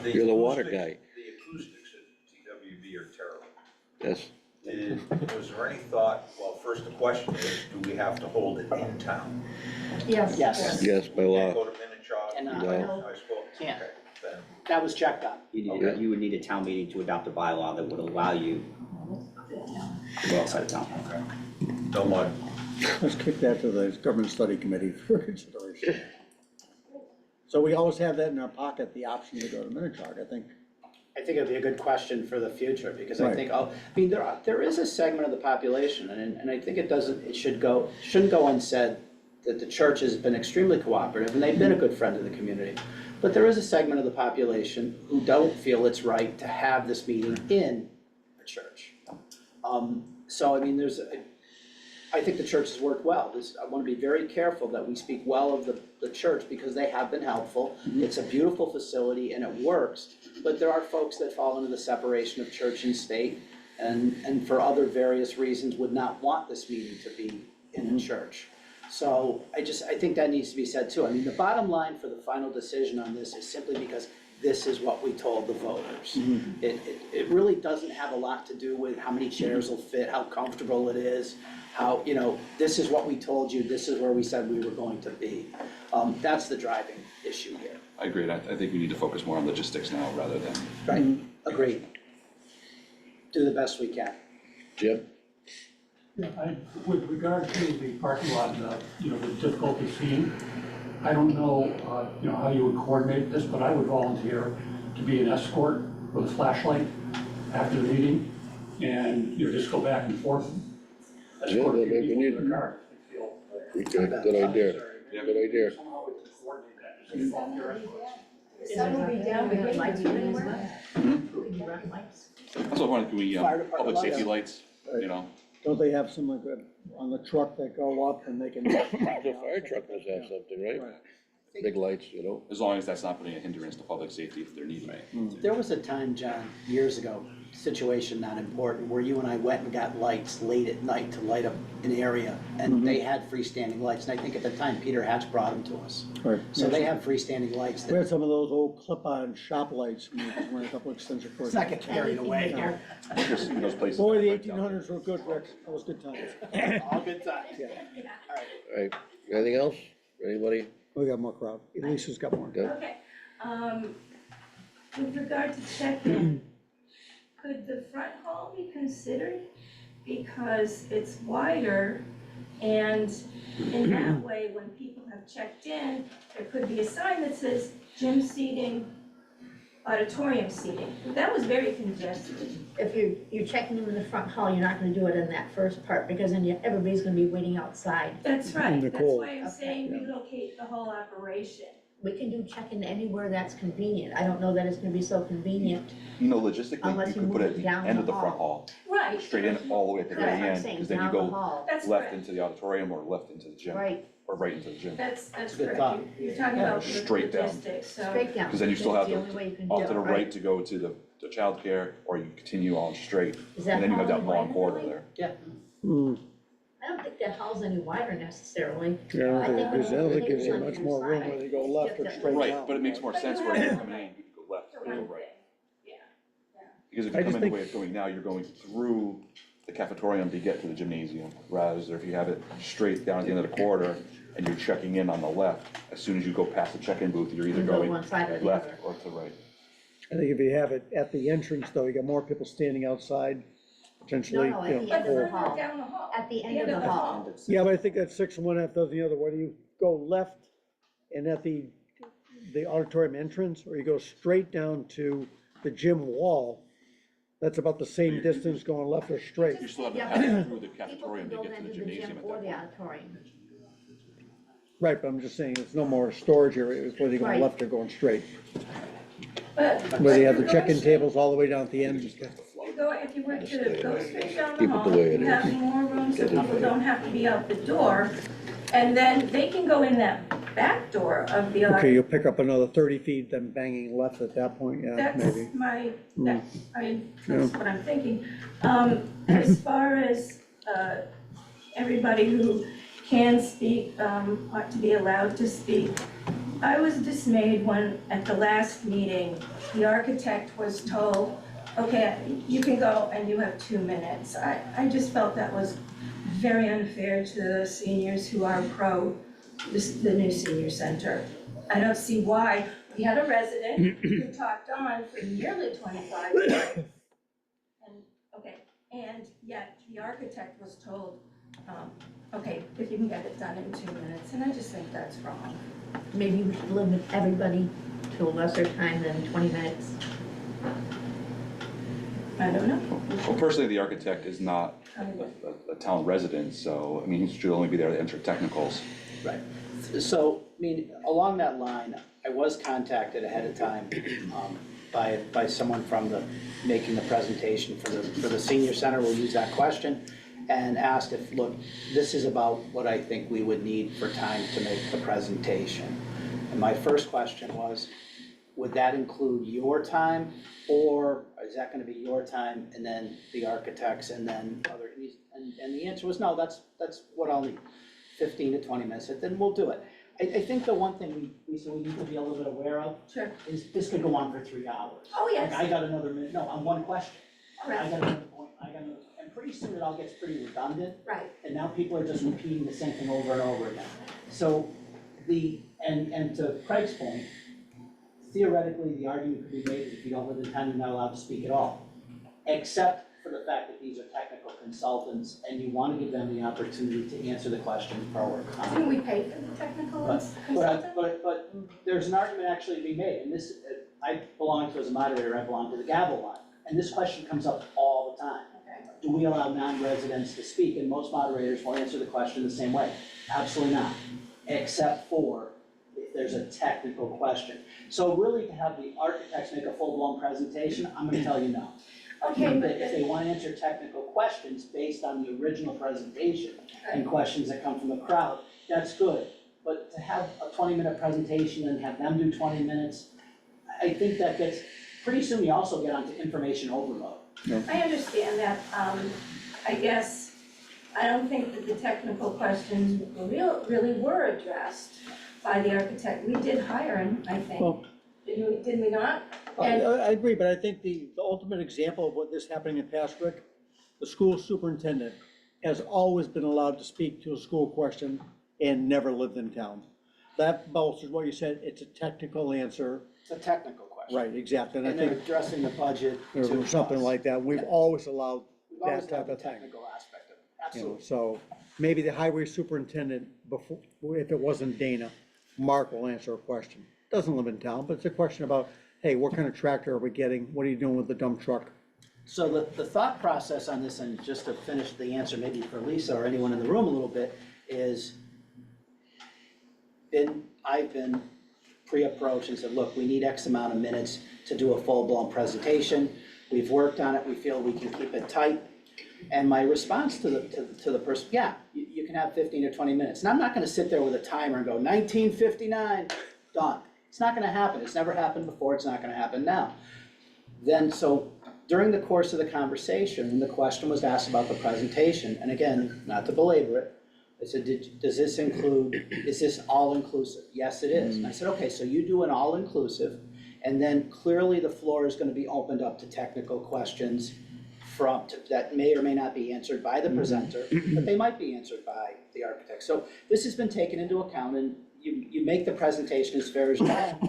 you're the water guy. The acoustics at TWB are terrible. Yes, Was there any thought, well, first the question is, do we have to hold it in town? Yes. Yes. yes, by Can't law. go to Minichog? Cannot. No. I suppose. Can't. Okay, then, That was checked on. You would need a town meeting to adopt a bylaw that would allow you to go outside of town. okay. No mud. Let's kick that to the government study committee for consideration. So we always have that in our pocket, the option to go to Minichog, I think. I think it'd be a good question for the future, because I Right. think, there is a segment of the population, and I think it shouldn't go unsaid that the church has been extremely cooperative, and they've been a good friend to the community. But there is a segment of the population who don't feel it's right to have this meeting in a church. So, I think the church has worked well. I wanna be very careful that we speak well of the church because they have been helpful. It's a beautiful facility and it works, but there are folks that fall into the separation of church and state and for other various reasons would not want this meeting to be in a church. So I think that needs to be said too. I mean, the bottom line for the final decision on this is simply because this is what we told the voters. It really doesn't have a lot to do with how many chairs will fit, how comfortable it is, how, this is what we told you, this is where we said we were going to be. That's the driving issue here. I agree, I think we need to focus more on logistics now rather than, Right, agreed. Do the best we can. Jim? With regard to the parking lot, the difficulty seeing, I don't know, how you would coordinate this, but I would volunteer to be an escort with a flashlight after the meeting, and, just go back and forth. Escort Yeah, people we to their car if they feel. Good idea, good idea. Somehow we could coordinate that, just involve your escorts. Is that gonna be down, we put lights anywhere? Could you run lights? that's what I wanted, can we, Fire department public safety lights. lights, Don't they have some like that on the truck that go up and they can? The fire truck must have something, right? Big lights, as long as that's not putting a hindrance to public safety if they're needed. There was a time, John, years ago, situation not important, where you and I went and got lights late at night to light up an area, and they had freestanding lights, and I think at the time Peter Hatch brought them to us. Right. So they have freestanding lights We that, had some of those old clip-on shop lights, and we just ran a couple extension cords. let's not get carried away here. Just in those places. Boy, the 1800s were good, Rick, that was good times. All good times. Yeah. All right, anything else? Anybody? We got more crowd, Elisa's got more. Good. Okay, with regard to check-in, could the front hall be considered? Because it's wider, and in that way, when people have checked in, there could be a sign that says gym seating, auditorium seating. That was very congested. If you're checking them in the front hall, you're not gonna do it in that first part, because then everybody's gonna be waiting outside. That's right, the that's cold. why I'm saying Yeah. relocate the whole operation. We can do check-in anywhere that's convenient. I don't know that it's gonna be so convenient. Logistically, Unless you you could put move it at it the down end the of the front hall. hall, Right. straight in all the way at the That's very what I'm end, saying, because then you down the go hall. That's left correct. into the auditorium or left into the gym. Right, Or right into the gym. That's good correct. thought. You're talking about the Straight down. logistics, so. straight down. Because then you still have That's the only way you can do off it, to the right? right to go to the childcare, or you continue on straight. Is that And then you have that hall long wider, corridor really? there. Yeah, I don't think that hall's any wider necessarily. Yeah, I don't think it gives, I don't think it gives you when much you more room decide, whether you go it's left just or that straight Right, down. but it makes more But sense you where have you're to- coming in, you can go left The or go one right. thing, yeah. Because if I you just come in the think- way it's going now, you're going through the cafetorium to get to the gymnasium. Whereas if you have it straight down at the end of the corridor and you're checking in on the left, as soon as you go past the check-in booth, you're either You go going one side or the left other. or to the right. I think if you have it at the entrance though, you got more people standing outside, potentially, No, at the But end of the further hall. down the hall. At the end of the hall. Yeah, but I think that's six and one half dozen the other. Whether you go left and at the auditorium entrance, or you go straight down to the gym wall, that's about the same distance going left or straight. You still have to Yeah, pass through the People can cafetorium to go get to then the to the gymnasium gym at or that the point. auditorium. Right, but I'm just saying, it's no more storage area, it's whether you're going Right. left or going straight. But. Whether you have the you're check-in going tables all the way down at the end. You go, if you were to go straight down the Keep it the hall, way it you is. have more room so people don't have to be out the door. And then they can go in that back door of the Okay, you'll pick up another 30 feet, then banging left at that point, yeah, That's maybe. my, Mm. that, I mean, that's what I'm thinking. As far as, everybody who can speak, ought to be allowed to speak, I was dismayed when, at the last meeting, the architect was told, okay, you can go and you have 2 minutes. I just felt that was very unfair to the seniors who are pro the new senior center. I don't see why. We had a resident who talked on for nearly 25 years. And yet the architect was told, okay, if you can get it done in 2 minutes, and I just think that's wrong. Maybe we should limit everybody to a lesser time than 20 minutes. I don't know. Well, personally, the architect is not a town resident, so, I mean, he should only be there to enter technicals. right. So, I mean, along that line, I was contacted ahead of time by someone from making the presentation for the senior center, we'll use that question. and asked if, look, this is about what I think we would need for time to make the presentation. And my first question was, would that include your time, or is that gonna be your time and then the architects and then other, and the answer was no, that's what I'll need, 15 to 20 minutes, then we'll do it. I think the one thing we need to be a little bit aware of Sure. is this could go on for 3 hours. Oh, Like, I yes, got another minute, no, on one question, I right, got another point, and pretty soon it all gets pretty redundant, right. and now people are just repeating the same thing over and over again. So and to Craig's point, theoretically, the argument could be made that if you don't live in town, you're not allowed to speak at all. Except for the fact that these are technical consultants and you want to give them the opportunity to answer the questions pro or Didn't con. we pay for the technical consultant? But there's an argument actually to be made, and this, I belong to, as a moderator, I belong to the gavel line. And this question comes up all the time. Okay. Do we allow non-residents to speak? And most moderators will answer the question the same way. Absolutely not, except for if there's a technical question. So really, to have the architects make a full-blown presentation, I'm gonna tell you no. Okay, but If they want to answer technical questions based on the original presentation and questions that come from the crowd, that's good. But to have a 20-minute presentation and have them do 20 minutes, I think that gets, pretty soon you also get onto information overload. I understand that. I guess, I don't think that the technical questions really were addressed by the architect. We did hire him, I think. Well- Did we not? I And, agree, but I think the ultimate example of what this happening in past, Rick, the school superintendent has always been allowed to speak to a school question and never lived in town. That bolsters what you said, it's a technical answer, It's a technical question. right, exactly, and I And they're think, addressing the budget or to something us. like that, we've always allowed We've always that type got the of thing. technical aspect of it, You know, absolutely. so maybe the highway superintendent, before, if it wasn't Dana, Mark will answer a question. Doesn't live in town, but it's a question about, hey, what kind of tractor are we getting? What are you doing with the dump truck? So the thought process on this, and just to finish the answer maybe for Lisa or anyone in the room a little bit, is I've been pre-approached and said, look, we need X amount of minutes to do a full-blown presentation. We've worked on it, we feel we can keep it tight. And my response to the person, yeah, you can have 15 or 20 minutes. And I'm not gonna sit there with a timer and go 1959, done. It's not gonna happen. It's never happened before, it's not gonna happen now. Then, so during the course of the conversation, when the question was asked about the presentation, and again, not to belabor it, I said, does this include, is this all-inclusive? Yes, it is. And I said, okay, so you do an all-inclusive, and then clearly the floor is gonna be opened up to technical questions that may or may not be answered by the presenter, but they might be answered by the architect. So this has been taken into account, and you make the presentation as fair as you can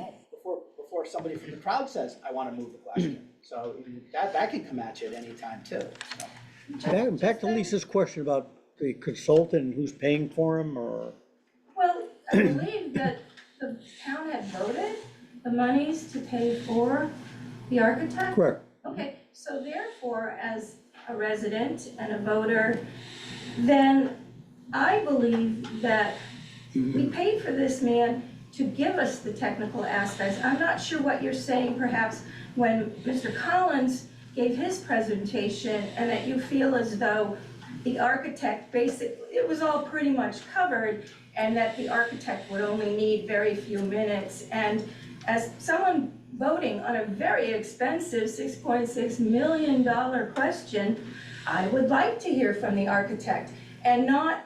before somebody from the crowd says, I wanna move the question. So that can come at you at any time too, so. Back to Lisa's question about the consultant and who's paying for him, or, well, I believe that the town had voted the monies to pay for the architect. correct, Okay, so therefore, as a resident and a voter, then I believe that we paid for this man to give us the technical aspects. I'm not sure what you're saying perhaps when Mr. Collins gave his presentation, and that you feel as though the architect it was all pretty much covered, and that the architect would only need very few minutes. And as someone voting on a very expensive $6.6 million question, I would like to hear from the architect and not,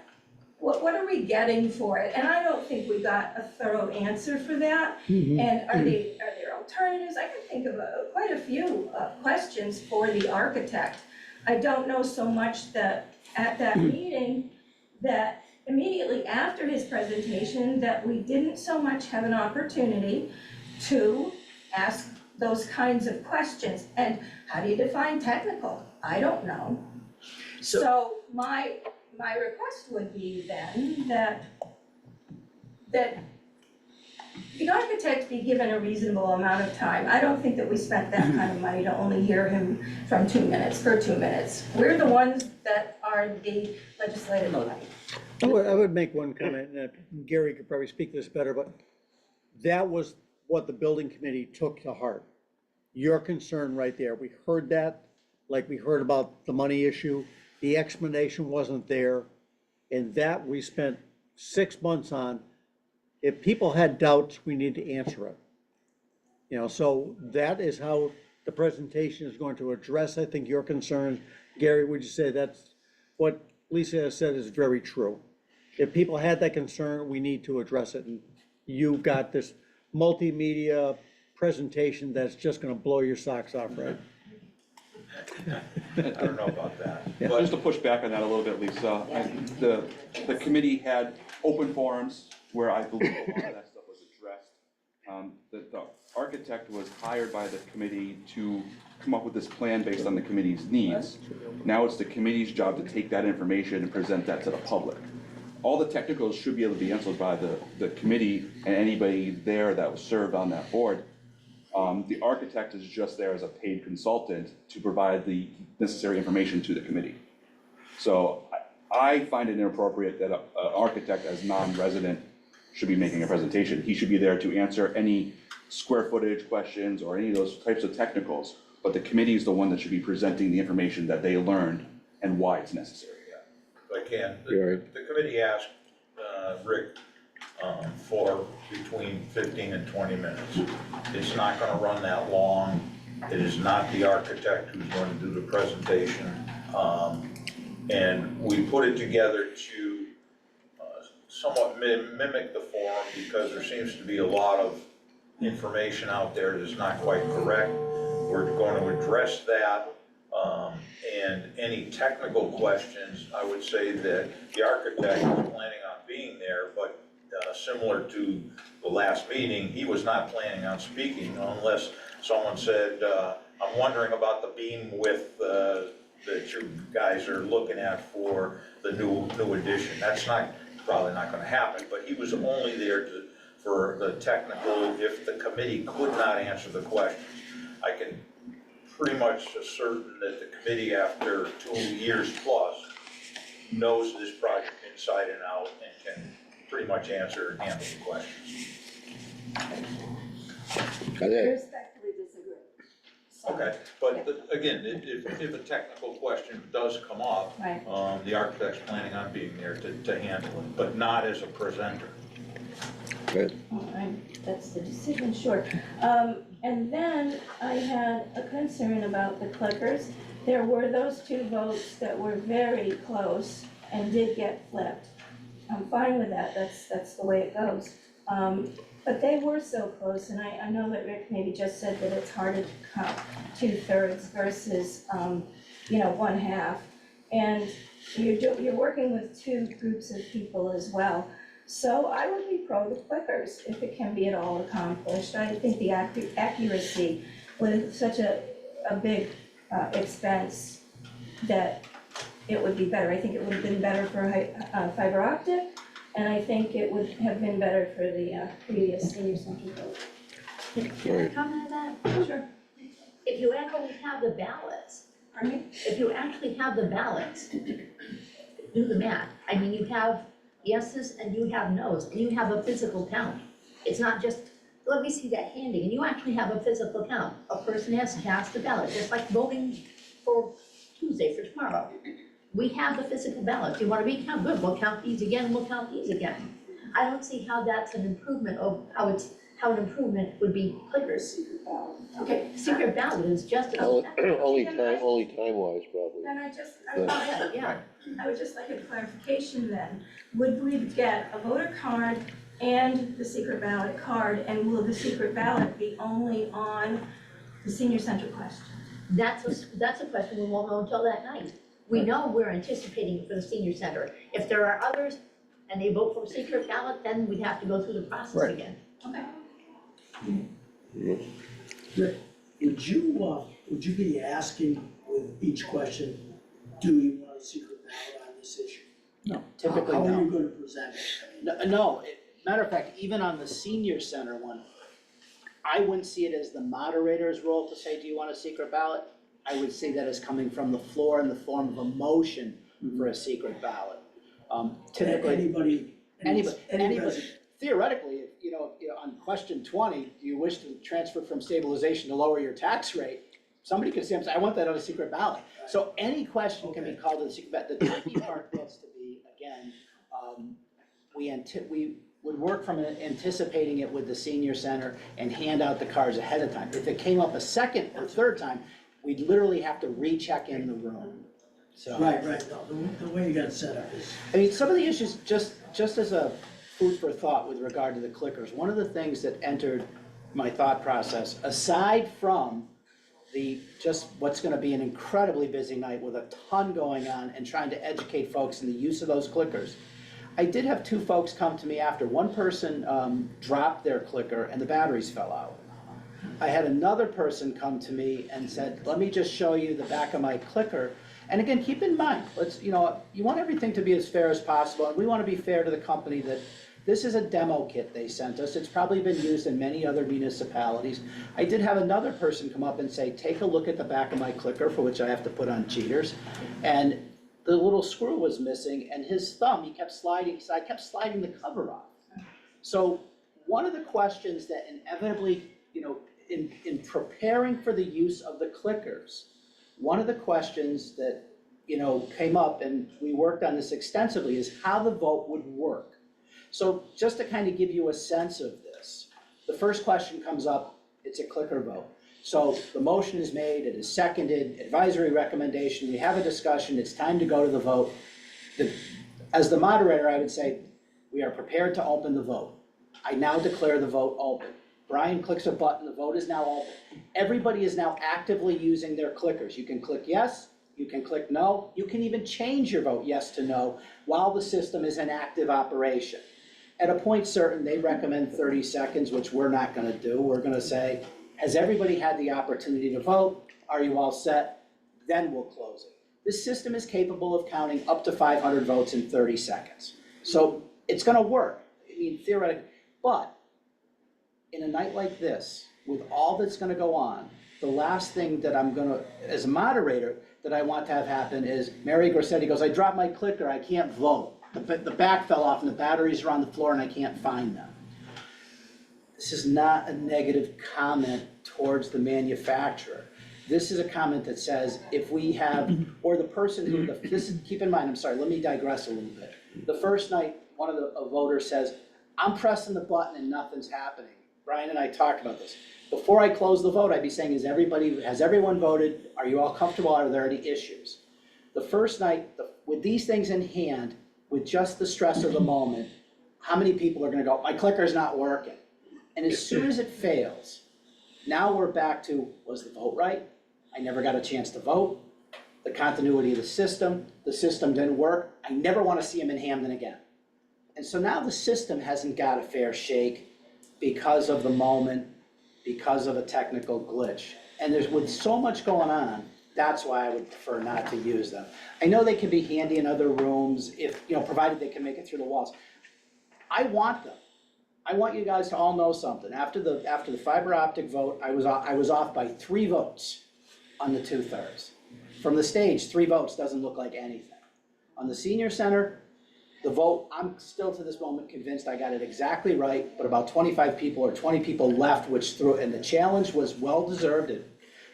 what are we getting for it? And I don't think we got a thorough answer for that. And are there alternatives? I can think of quite a few questions for the architect. I don't know so much that at that meeting, that immediately after his presentation, that we didn't so much have an opportunity to ask those kinds of questions. And how do you define technical? I don't know. So my request would be then that the architect be given a reasonable amount of time. I don't think that we spent that kind of money to only hear him for 2 minutes. We're the ones that are the legislative body. I would make one comment, and Gary could probably speak to this better, but that was what the building committee took to heart. Your concern right there, we heard that, like we heard about the money issue. the explanation wasn't there, and that we spent 6 months on. If people had doubts, we need to answer it. You know, so that is how the presentation is going to address, I think, your concerns. Gary, would you say that's what Lisa has said is very true? If people had that concern, we need to address it, and you've got this multimedia presentation that's just gonna blow your socks off, right? I don't know about that. Yeah. Just to push back on that a little bit, Lisa, the committee had open forums where I believe a lot of that stuff was addressed. The architect was hired by the committee to come up with this plan based on the committee's needs. Now it's the committee's job to take that information and present that to the public. All the technicals should be able to be answered by the committee and anybody there that was served on that board. The architect is just there as a paid consultant to provide the necessary information to the committee. So I find it inappropriate that an architect as non-resident should be making a presentation. He should be there to answer any square footage questions or any of those types of technicals, but the committee is the one that should be presenting the information that they learned and why it's necessary. If I can, Gary. the committee asked Rick for between 15 and 20 minutes. It's not gonna run that long. It is not the architect who's going to do the presentation. And we put it together to somewhat mimic the forum because there seems to be a lot of information out there that's not quite correct. We're going to address that. And any technical questions, I would say that the architect is planning on being there, but similar to the last meeting, he was not planning on speaking unless someone said, I'm wondering about the beam width that you guys are looking at for the new addition. That's probably not gonna happen, but he was only there for the technical, if the committee could not answer the questions. I can pretty much certain that the committee, after 2 years plus, knows this project inside and out and can pretty much answer and handle the questions. I think- Respectfully disagree. So, Okay, but again, if a technical question does come up, Right. the architect's planning on being there to handle it, but not as a presenter. Good. All right, that's the decision, sure. And then I had a concern about the clickers. There were those 2 votes that were very close and did get flipped. I'm fine with that, that's the way it goes. But they were so close, and I know that Rick maybe just said that it's harder to count 2/3 versus, 1/2. And you're working with 2 groups of people as well. So I would be pro the clickers if it can be at all accomplished. I think the accuracy with such a big expense that it would be better. I think it would have been better for fiber optic, and I think it would have been better for the previous senior center vote. Can I comment on that? Sure. If you actually have the ballots, if you actually have the ballots, do the math. I mean, you have yeses and you have nos, and you have a physical count. It's not just, let me see that handy, and you actually have a physical count. A person has to cast a ballot, just like voting for Tuesday, for tomorrow. We have the physical ballot. If you want to recount, good, we'll count these again, we'll count these again. I don't see how that's an improvement of how an improvement would be clickers. Okay, secret ballot is just as effective. Only time-wise, probably. Then I Yeah. would just like a clarification then. Would we get a voter card and the secret ballot card, and will the secret ballot be only on the senior center question? That's a question we won't know until that night. We know we're anticipating it for the senior center. If there are others and they vote for secret ballot, then we'd have to go through the process Right. again. Okay. Rick, would you be asking with each question, do you want a secret ballot on this issue? No, typically How are no. you gonna present it? No, matter of fact, even on the senior center one, I wouldn't see it as the moderator's role to say, do you want a secret ballot? I would see that as coming from the floor in the form of a motion for a secret ballot. Typically, anybody, theoretically, if, on question 20, do you wish to transfer from stabilization to lower your tax rate? somebody could say, I want that on a secret ballot. So any question can be called to the secret ballot. The tricky part gets to be, again, we would work from anticipating it with the senior center and hand out the cards ahead of time. If it came up a second or third time, we'd literally have to recheck in the room. So. Right, no, the way you got it set up is, I mean, some of the issues, just as a food for thought with regard to the clickers, one of the things that entered my thought process, aside from just what's gonna be an incredibly busy night with a ton going on and trying to educate folks in the use of those clickers, I did have two folks come to me after. One person dropped their clicker and the batteries fell out. I had another person come to me and said, let me just show you the back of my clicker. And again, keep in mind, you want everything to be as fair as possible, and we want to be fair to the company that this is a demo kit they sent us. It's probably been used in many other municipalities. I did have another person come up and say, take a look at the back of my clicker, for which I have to put on cheaters. And the little screw was missing, and his thumb, he kept sliding, so I kept sliding the cover off. So one of the questions that inevitably, in preparing for the use of the clickers, one of the questions that, came up, and we worked on this extensively, is how the vote would work. So just to kind of give you a sense of this, the first question comes up, it's a clicker vote. So the motion is made, it is seconded, advisory recommendation, we have a discussion, it's time to go to the vote. As the moderator, I would say, we are prepared to open the vote. I now declare the vote open. Brian clicks a button, the vote is now open. Everybody is now actively using their clickers. You can click yes, you can click no, you can even change your vote yes to no while the system is in active operation. At a point certain, they recommend 30 seconds, which we're not gonna do. We're gonna say, has everybody had the opportunity to vote? Are you all set? Then we'll close it. This system is capable of counting up to 500 votes in 30 seconds. So it's gonna work, I mean, theoretically, but in a night like this, with all that's gonna go on, the last thing that I'm gonna, as a moderator, that I want to have happen is Mary Grossetti goes, I dropped my clicker, I can't vote. The back fell off and the batteries are on the floor and I can't find them. This is not a negative comment towards the manufacturer. This is a comment that says, if we have, or the person who, keep in mind, I'm sorry, let me digress a little bit. The first night, one of a voter says, I'm pressing the button and nothing's happening. Brian and I talked about this. Before I close the vote, I'd be saying, has everyone voted? Are you all comfortable? Are there any issues? The first night, with these things in hand, with just the stress of the moment, how many people are gonna go, my clicker's not working? And as soon as it fails, now we're back to, was the vote right? I never got a chance to vote. The continuity of the system didn't work. I never wanna see him in Hampden again. And so now the system hasn't got a fair shake because of the moment, because of a technical glitch. And with so much going on, that's why I would prefer not to use them. I know they can be handy in other rooms if, provided they can make it through the walls. I want them. I want you guys to all know something. After the fiber optic vote, I was off by 3 votes on the 2/3. From the stage, 3 votes doesn't look like anything. On the senior center, the vote, I'm still to this moment convinced I got it exactly right, but about 25 people or 20 people left, which threw, and the challenge was well-deserved,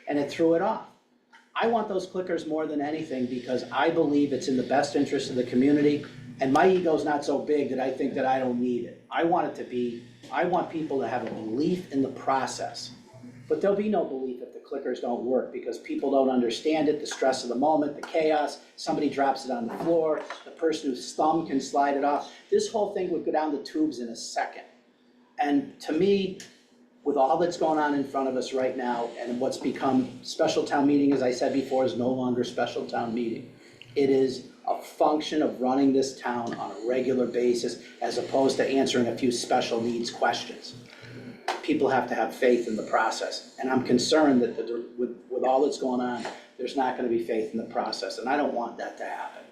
and it threw it off. I want those clickers more than anything because I believe it's in the best interest of the community, and my ego's not so big that I think that I don't need it. I want people to have a belief in the process, but there'll be no belief if the clickers don't work because people don't understand it, the stress of the moment, the chaos, somebody drops it on the floor, the person whose thumb can slide it off. This whole thing would go down the tubes in a second. And to me, with all that's going on in front of us right now and what's become special town meeting, as I said before, is no longer special town meeting. It is a function of running this town on a regular basis as opposed to answering a few special needs questions. People have to have faith in the process. And I'm concerned that with all that's going on, there's not gonna be faith in the process. And I don't want that to happen.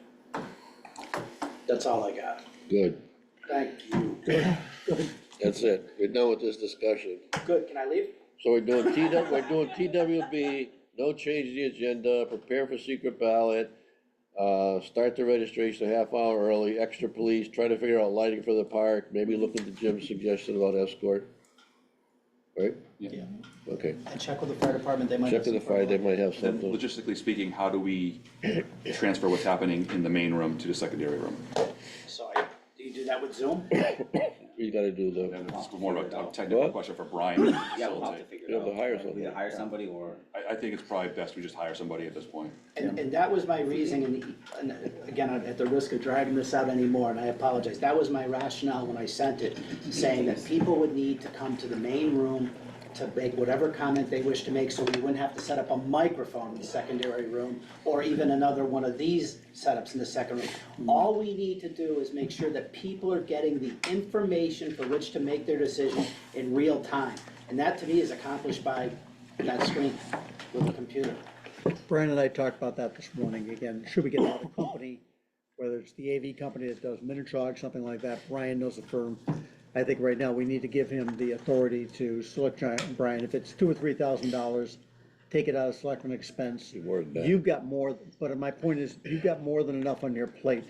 That's all I got. Good, Thank you. that's it. We're done with this discussion. Good, can I leave? So we're doing TWB, no change in the agenda, prepare for secret ballot, start the registration a half hour early, extra police, try to figure out lighting for the park, maybe look into Jim's suggestion about escort. right? Yeah. Okay, And check with the fire department, they might check have with the some fire, they further- might have Then something. logistically speaking, how do we transfer what's happening in the main room to the secondary room? So do you do that with Zoom? You gotta do the, And it's more of a technical What? question for Brian. to Yeah, we'll have to facilitate. figure you it have to out. hire somebody. Either hire somebody or, I think it's probably best we just hire somebody at this point. And that was my reasoning, and again, at the risk of dragging this out anymore, and I apologize, that was my rationale when I sent it, saying that people would need to come to the main room to make whatever comment they wish to make, so we wouldn't have to set up a microphone in the secondary room, or even another one of these setups in the second room. All we need to do is make sure that people are getting the information for which to make their decision in real time. And that, to me, is accomplished by that screen with the computer. Brian and I talked about that this morning. Again, should we get another company, whether it's the AV company that does Minitrog, something like that, Brian knows the firm. I think right now we need to give him the authority to select Brian, if it's $2,000 or $3,000, take it out of selectman expense. More than that. You've got more, but my point is, you've got more than enough on your plate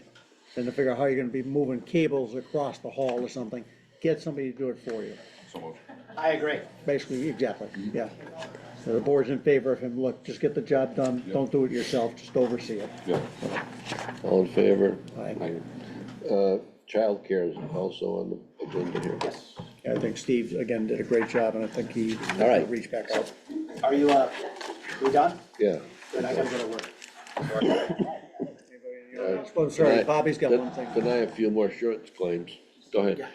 than to figure out how you're gonna be moving cables across the hall or something. Get somebody to do it for you. So moved. I agree. Basically, exactly, yeah. So the board's in favor of him, look, just get the job done, don't do it yourself, just oversee it. Yeah. All in favor? Aye. Childcare is also on the agenda here. I think Steve, again, did a great job, and I think he All right. reached back out. Are you, we done? Yeah. Good, I gotta go to work. Oh, sorry, Bobby's got one thing. Deny a few more insurance claims. Go ahead.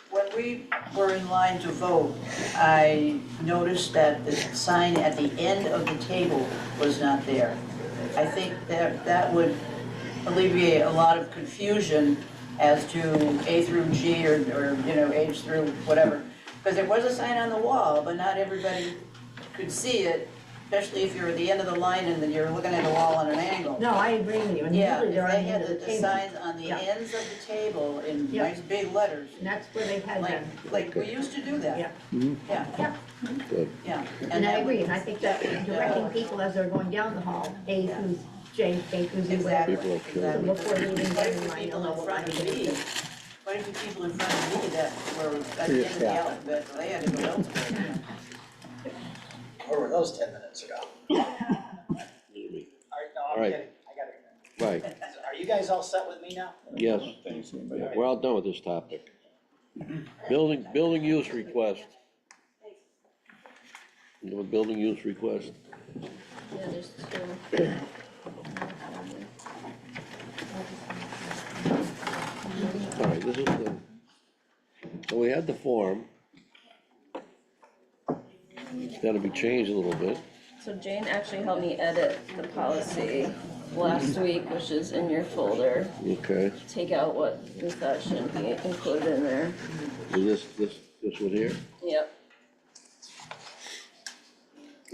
When we were in line to vote, I noticed that the sign at the end of the table was not there. I think that would alleviate a lot of confusion as to A through G or H through whatever. Because there was a sign on the wall, but not everybody could see it, especially if you're at the end of the line and then you're looking at the wall on an angle. No, I agree with you, and Yeah, usually if they're on they the end had of the the table. signs on the Yeah. ends of the table in Yeah. nice big letters, And that's where they had them. like we used to do that. Yeah. Yeah, Yeah, Good. yeah. and I that agree, would- and I think that directing people as they're going down the hall, A through J, A through Z, Exactly, whatever. People are killing exactly. me. Before they even What get if in the line, they'll people know in what front line of it me, is. what if the people in front of me that were at the end of the alphabet, they had to go elsewhere? Where were those 10 minutes ago? All right, no, All Oh, I'm right. kidding, I gotta go. Right, Are you guys all set with me now? yes. We're all done with this topic. Building use request. You have a building use request? yeah, there's two. All right, this is the, so we had the form. It's gotta be changed a little bit. So Jane actually helped me edit the policy last week, which is in your folder. Okay, Take out what we thought shouldn't be included in there. is this one here? Yep.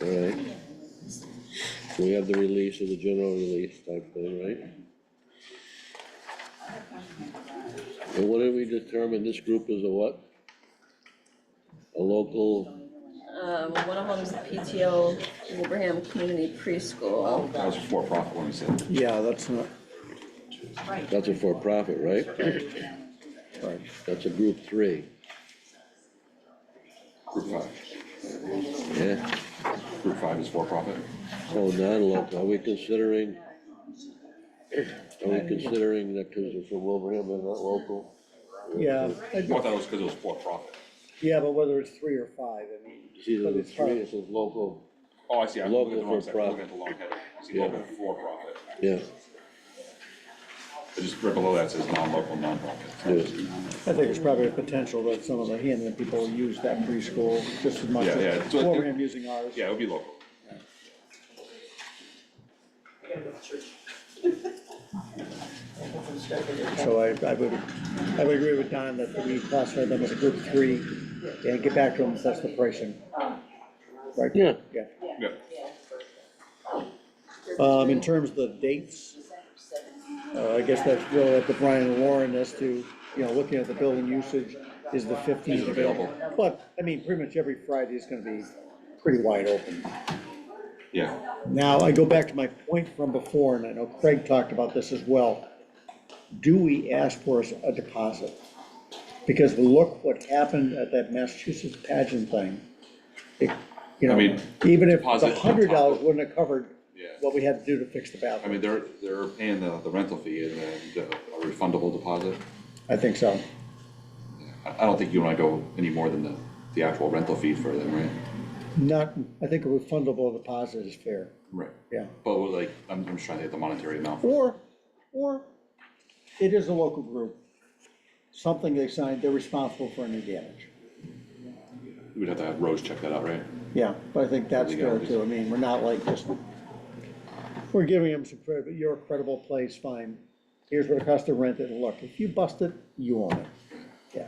All right. So we have the release of the general release type thing, right? And what did we determine, this group is a what? A local, One of them is the PTO Wilbraham Community Preschool. That was a for-profit one, we said. Yeah, that's not, that's a for-profit, right? Right, that's a group 3, Group 5. yeah? Group 5 is for-profit. So non-local, are we considering that because they're from Wilbraham, they're not local? yeah, I thought it was because it was for-profit. yeah, but whether it's 3 or 5, I mean. It's either the It's hard. 3, it says local, Oh, I see, I'm looking at the Local wrong side, I'm for-profit. looking at the long header. I see Yeah. local for-profit. yeah. It just right below that says non-local, non-profit. I think it's probably a potential that some of the Hampden people use that preschool just as much Yeah, yeah, as so it- Wilbraham using ours. Yeah, it would be local. I gotta go to church. So I would agree with Don that we classify them as a group 3, and get back to them, that's the pricing. Right? Yeah. Yeah. Yeah. In terms of the dates, I guess that's really up to Brian and Lauren as to, looking at the building usage, is the 15th available? But, I mean, pretty much every Friday is gonna be pretty wide open. Yeah, Now, I go back to my point from before, and I know Craig talked about this as well. Do we ask for a deposit? Because look what happened at that Massachusetts pageant thing. You I know, mean, even if deposit the on top $100 of- wouldn't have covered Yeah. what we had to do to fix the I bathroom. mean, they're paying the rental fee and then a refundable deposit. I think so. I don't think you wanna go any more than the actual rental fee for them, right? Not, I think a refundable deposit is fair, Right. yeah. But like, I'm just trying to hit the monetary amount. Or it is a local group, something they signed, they're responsible for any damage. We would have to have Rose check that out, right? Yeah, but I think that's fair Legalities. too. I mean, we're not like just, we're giving them some credit, but you're a credible place, fine. Here's what it costs to rent it, and look, if you bust it, you own it. Yeah.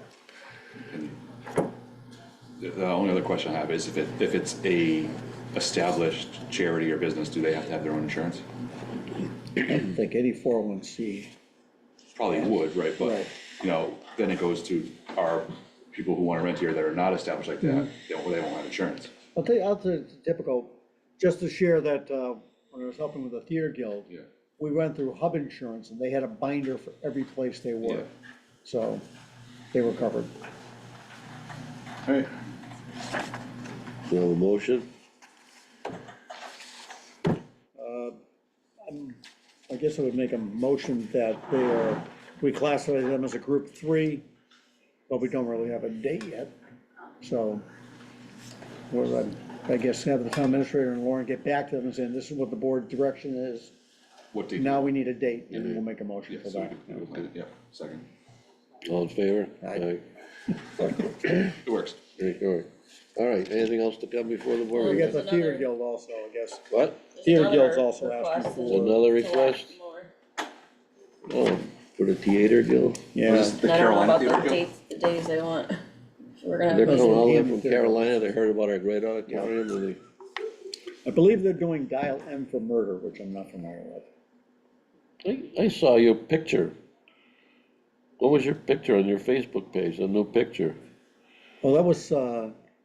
The only other question I have is if it's a established charity or business, do they have to have their own insurance? I don't think any 401c, Probably would, right, but, Right. you know, then it goes to our people who wanna rent here that are not established like that, they won't have insurance. I'll tell you, it's typical, just to share that, when I was helping with the theater guild, Yeah. we went through Hub Insurance, and they had a binder for every place they Yeah. were. So, they were covered. Alright. Do you have a motion? I guess I would make a motion that we classify them as a group 3, but we don't really have a date yet. So, I guess have the town administrator and Lauren get back to them and say, this is what the board direction is. What date? Now we need a date, and then we'll make a motion Yeah, for so we that. could, yeah, second. All in favor? Aye. It works. All right, anything else to come before the We board? got the There's theater another- guild also, I guess. What? Theater Another Guild's also asking request for- is Another to request? watch more. Oh, for the theater guild? Yeah, Was this the And I don't know Carolina about Theater the Guild? dates, the days they want. We're gonna They're have coming all the way Hampden from Theater. Carolina, they heard about our great auditorium, and they, I believe they're doing Dial M for Murder, which I'm not familiar with. I saw your picture. What was your picture on your Facebook page, a new picture? Oh, that was,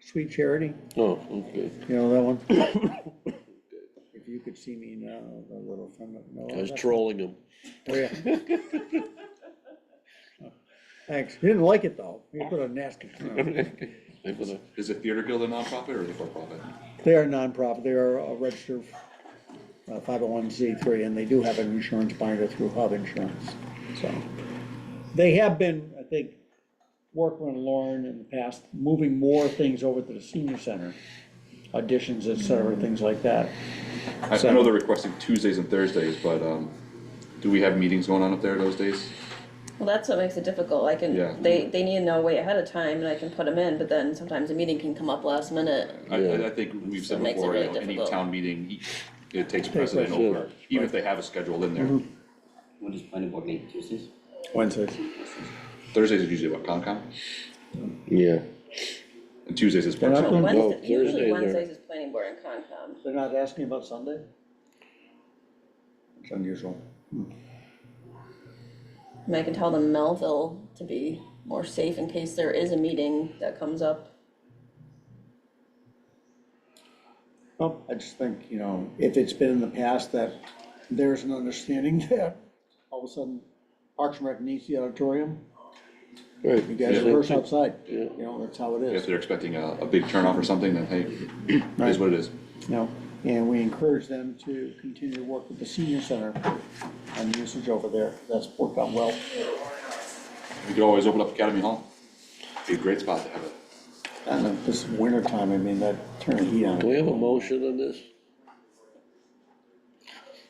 Sweet Charity, Oh, okay. you know that one? If you could see me now, the little friend, no. I was trolling him. Oh, yeah. Thanks, he didn't like it though, he put a nasty, I put a- Is the Theater Guild a nonprofit or is it for profit? they are nonprofit, they are a registered 501c3, and they do have an insurance binder through Hub Insurance, so. They have been, I think, working with Lauren in the past, moving more things over to the senior center, auditions, et cetera, things like that. I know they're requesting Tuesdays and Thursdays, but, do we have meetings going on up there those days? Well, that's what makes it difficult. I Yeah. can, they need to know way ahead of time and I can put them in, but then sometimes a meeting can come up last minute. I think we've said It makes it before, you really know, any difficult. town meeting, it takes precedent precedent, over, even if they have a schedule in there. When does planning board meet, Tuesdays? Wednesdays. Thursdays is usually what, Concom? Yeah, And Tuesdays is They're not Parks doing- and No, Wednesday, usually Thursdays are- Wednesdays is planning board and Concom. They're not asking about Sunday? It's unusual. And I can tell them Melville to be more safe in case there is a meeting that comes up. Well, I just think, you know, if it's been in the past that there's an understanding that all of a sudden Parks and Rec needs the auditorium, right. you guys are first outside, Yeah. you know, that's how it If is. they're expecting a big turnoff or something, then hey, it is what it is. You know, and we encourage them to continue to work with the senior center on usage over there, that's worked out well. We could always open up Academy Hall. Be a great spot to have it. And this winter time, I mean, that turn the heat on. Do we have a motion on this?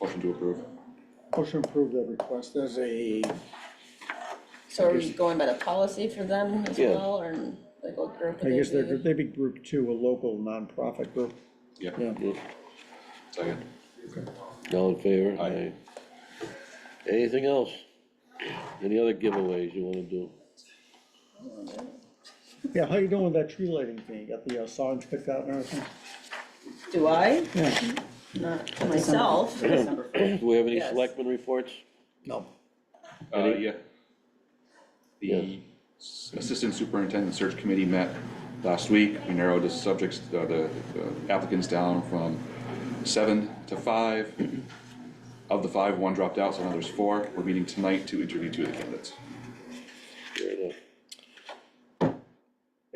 Motion to approve. Motion to approve that request as a, So are we going by the policy for them as Yeah. well, or like what group I would guess they they'd be? be group 2, a local nonprofit group, Yeah, yeah. second. All in favor? Aye. Anything else? Any other giveaways you wanna do? Yeah, how you doing with that tree lighting thing? You got the songs picked out and everything? Do I? Yeah. Not myself. Do we have any Yes. selectmen reports? No. Yeah. The Assistant Superintendent Search Committee met last week. We narrowed the subjects, the applicants down from 7 to 5. Of the 5, 1 dropped out, so now there's 4. We're meeting tonight to interview 2 of the candidates. Fair enough.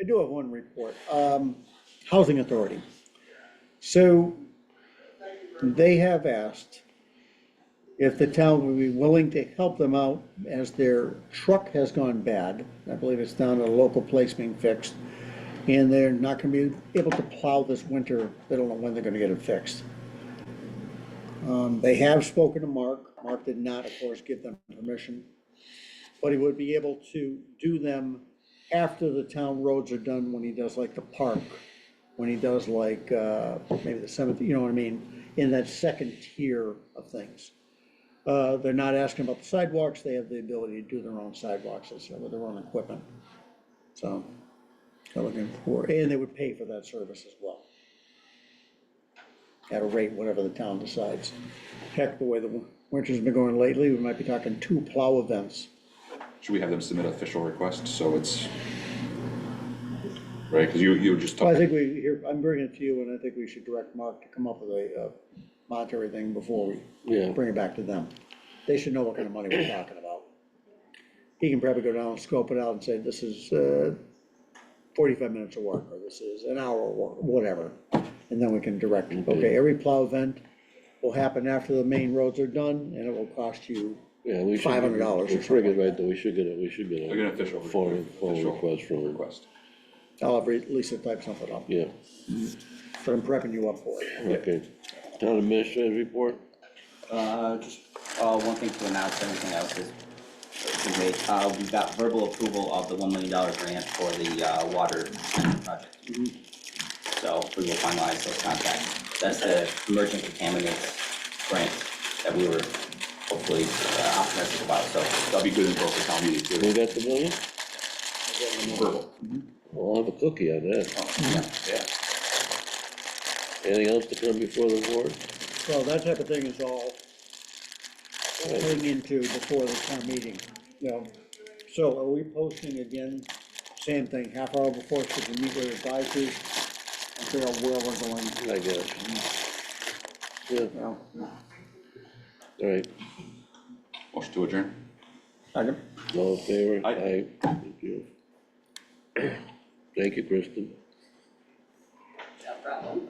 I do have one report. Housing Authority. So they have asked if the town would be willing to help them out as their truck has gone bad. I believe it's down at a local place being fixed. And they're not gonna be able to plow this winter. They don't know when they're gonna get it fixed. They have spoken to Mark. Mark did not, of course, give them permission. But he would be able to do them after the town roads are done, when he does like the park, when he does like, maybe the cemetery, you know what I mean? In that second tier of things. They're not asking about the sidewalks. They have the ability to do their own sidewalks with their own equipment. So, they're looking for, and they would pay for that service as well. At a rate, whatever the town decides. Heck, the way the winter's been going lately, we might be talking 2 plow events. Should we have them submit an official request, so it's, right, because you were just Well, I talking, think I'm bringing it to you, and I think we should direct Mark to come up with a monetary thing before we Yeah. bring it back to them. They should know what kind of money we're talking about. He can probably go down and scope it out and say, this is 45 minutes of work, or this is an hour of work, whatever. And then we can direct, okay, every plow event will happen after the main roads are done, and it will cost you Yeah, we should. $500 or We're something friggin' like right, though, we should get like an official, a phone request from him. request. I'll have Lisa type something up, Yeah, but I'm prepping you up for it. okay. Town administrator's report? Just, one thing to announce, everything else is made. We got verbal approval of the $1 million grant for the water project. So we will finalize those contracts. That's the emerging contaminants grant that we were hopefully optimistic about, so. That'll be good info for town meeting too. We got the million? Verbal. Well, I'll have a cookie on that. Yeah. Anything else to come before the board? Well, that type of thing is all heading into before the town meeting, you know. So are we posting again, same thing, half hour before, so we meet with advisors and figure out where we're going, I guess. Yeah, you know? all right. Motion to adjourn. All in favor? Aye. Thank you. Thank you, Kristen. No problem.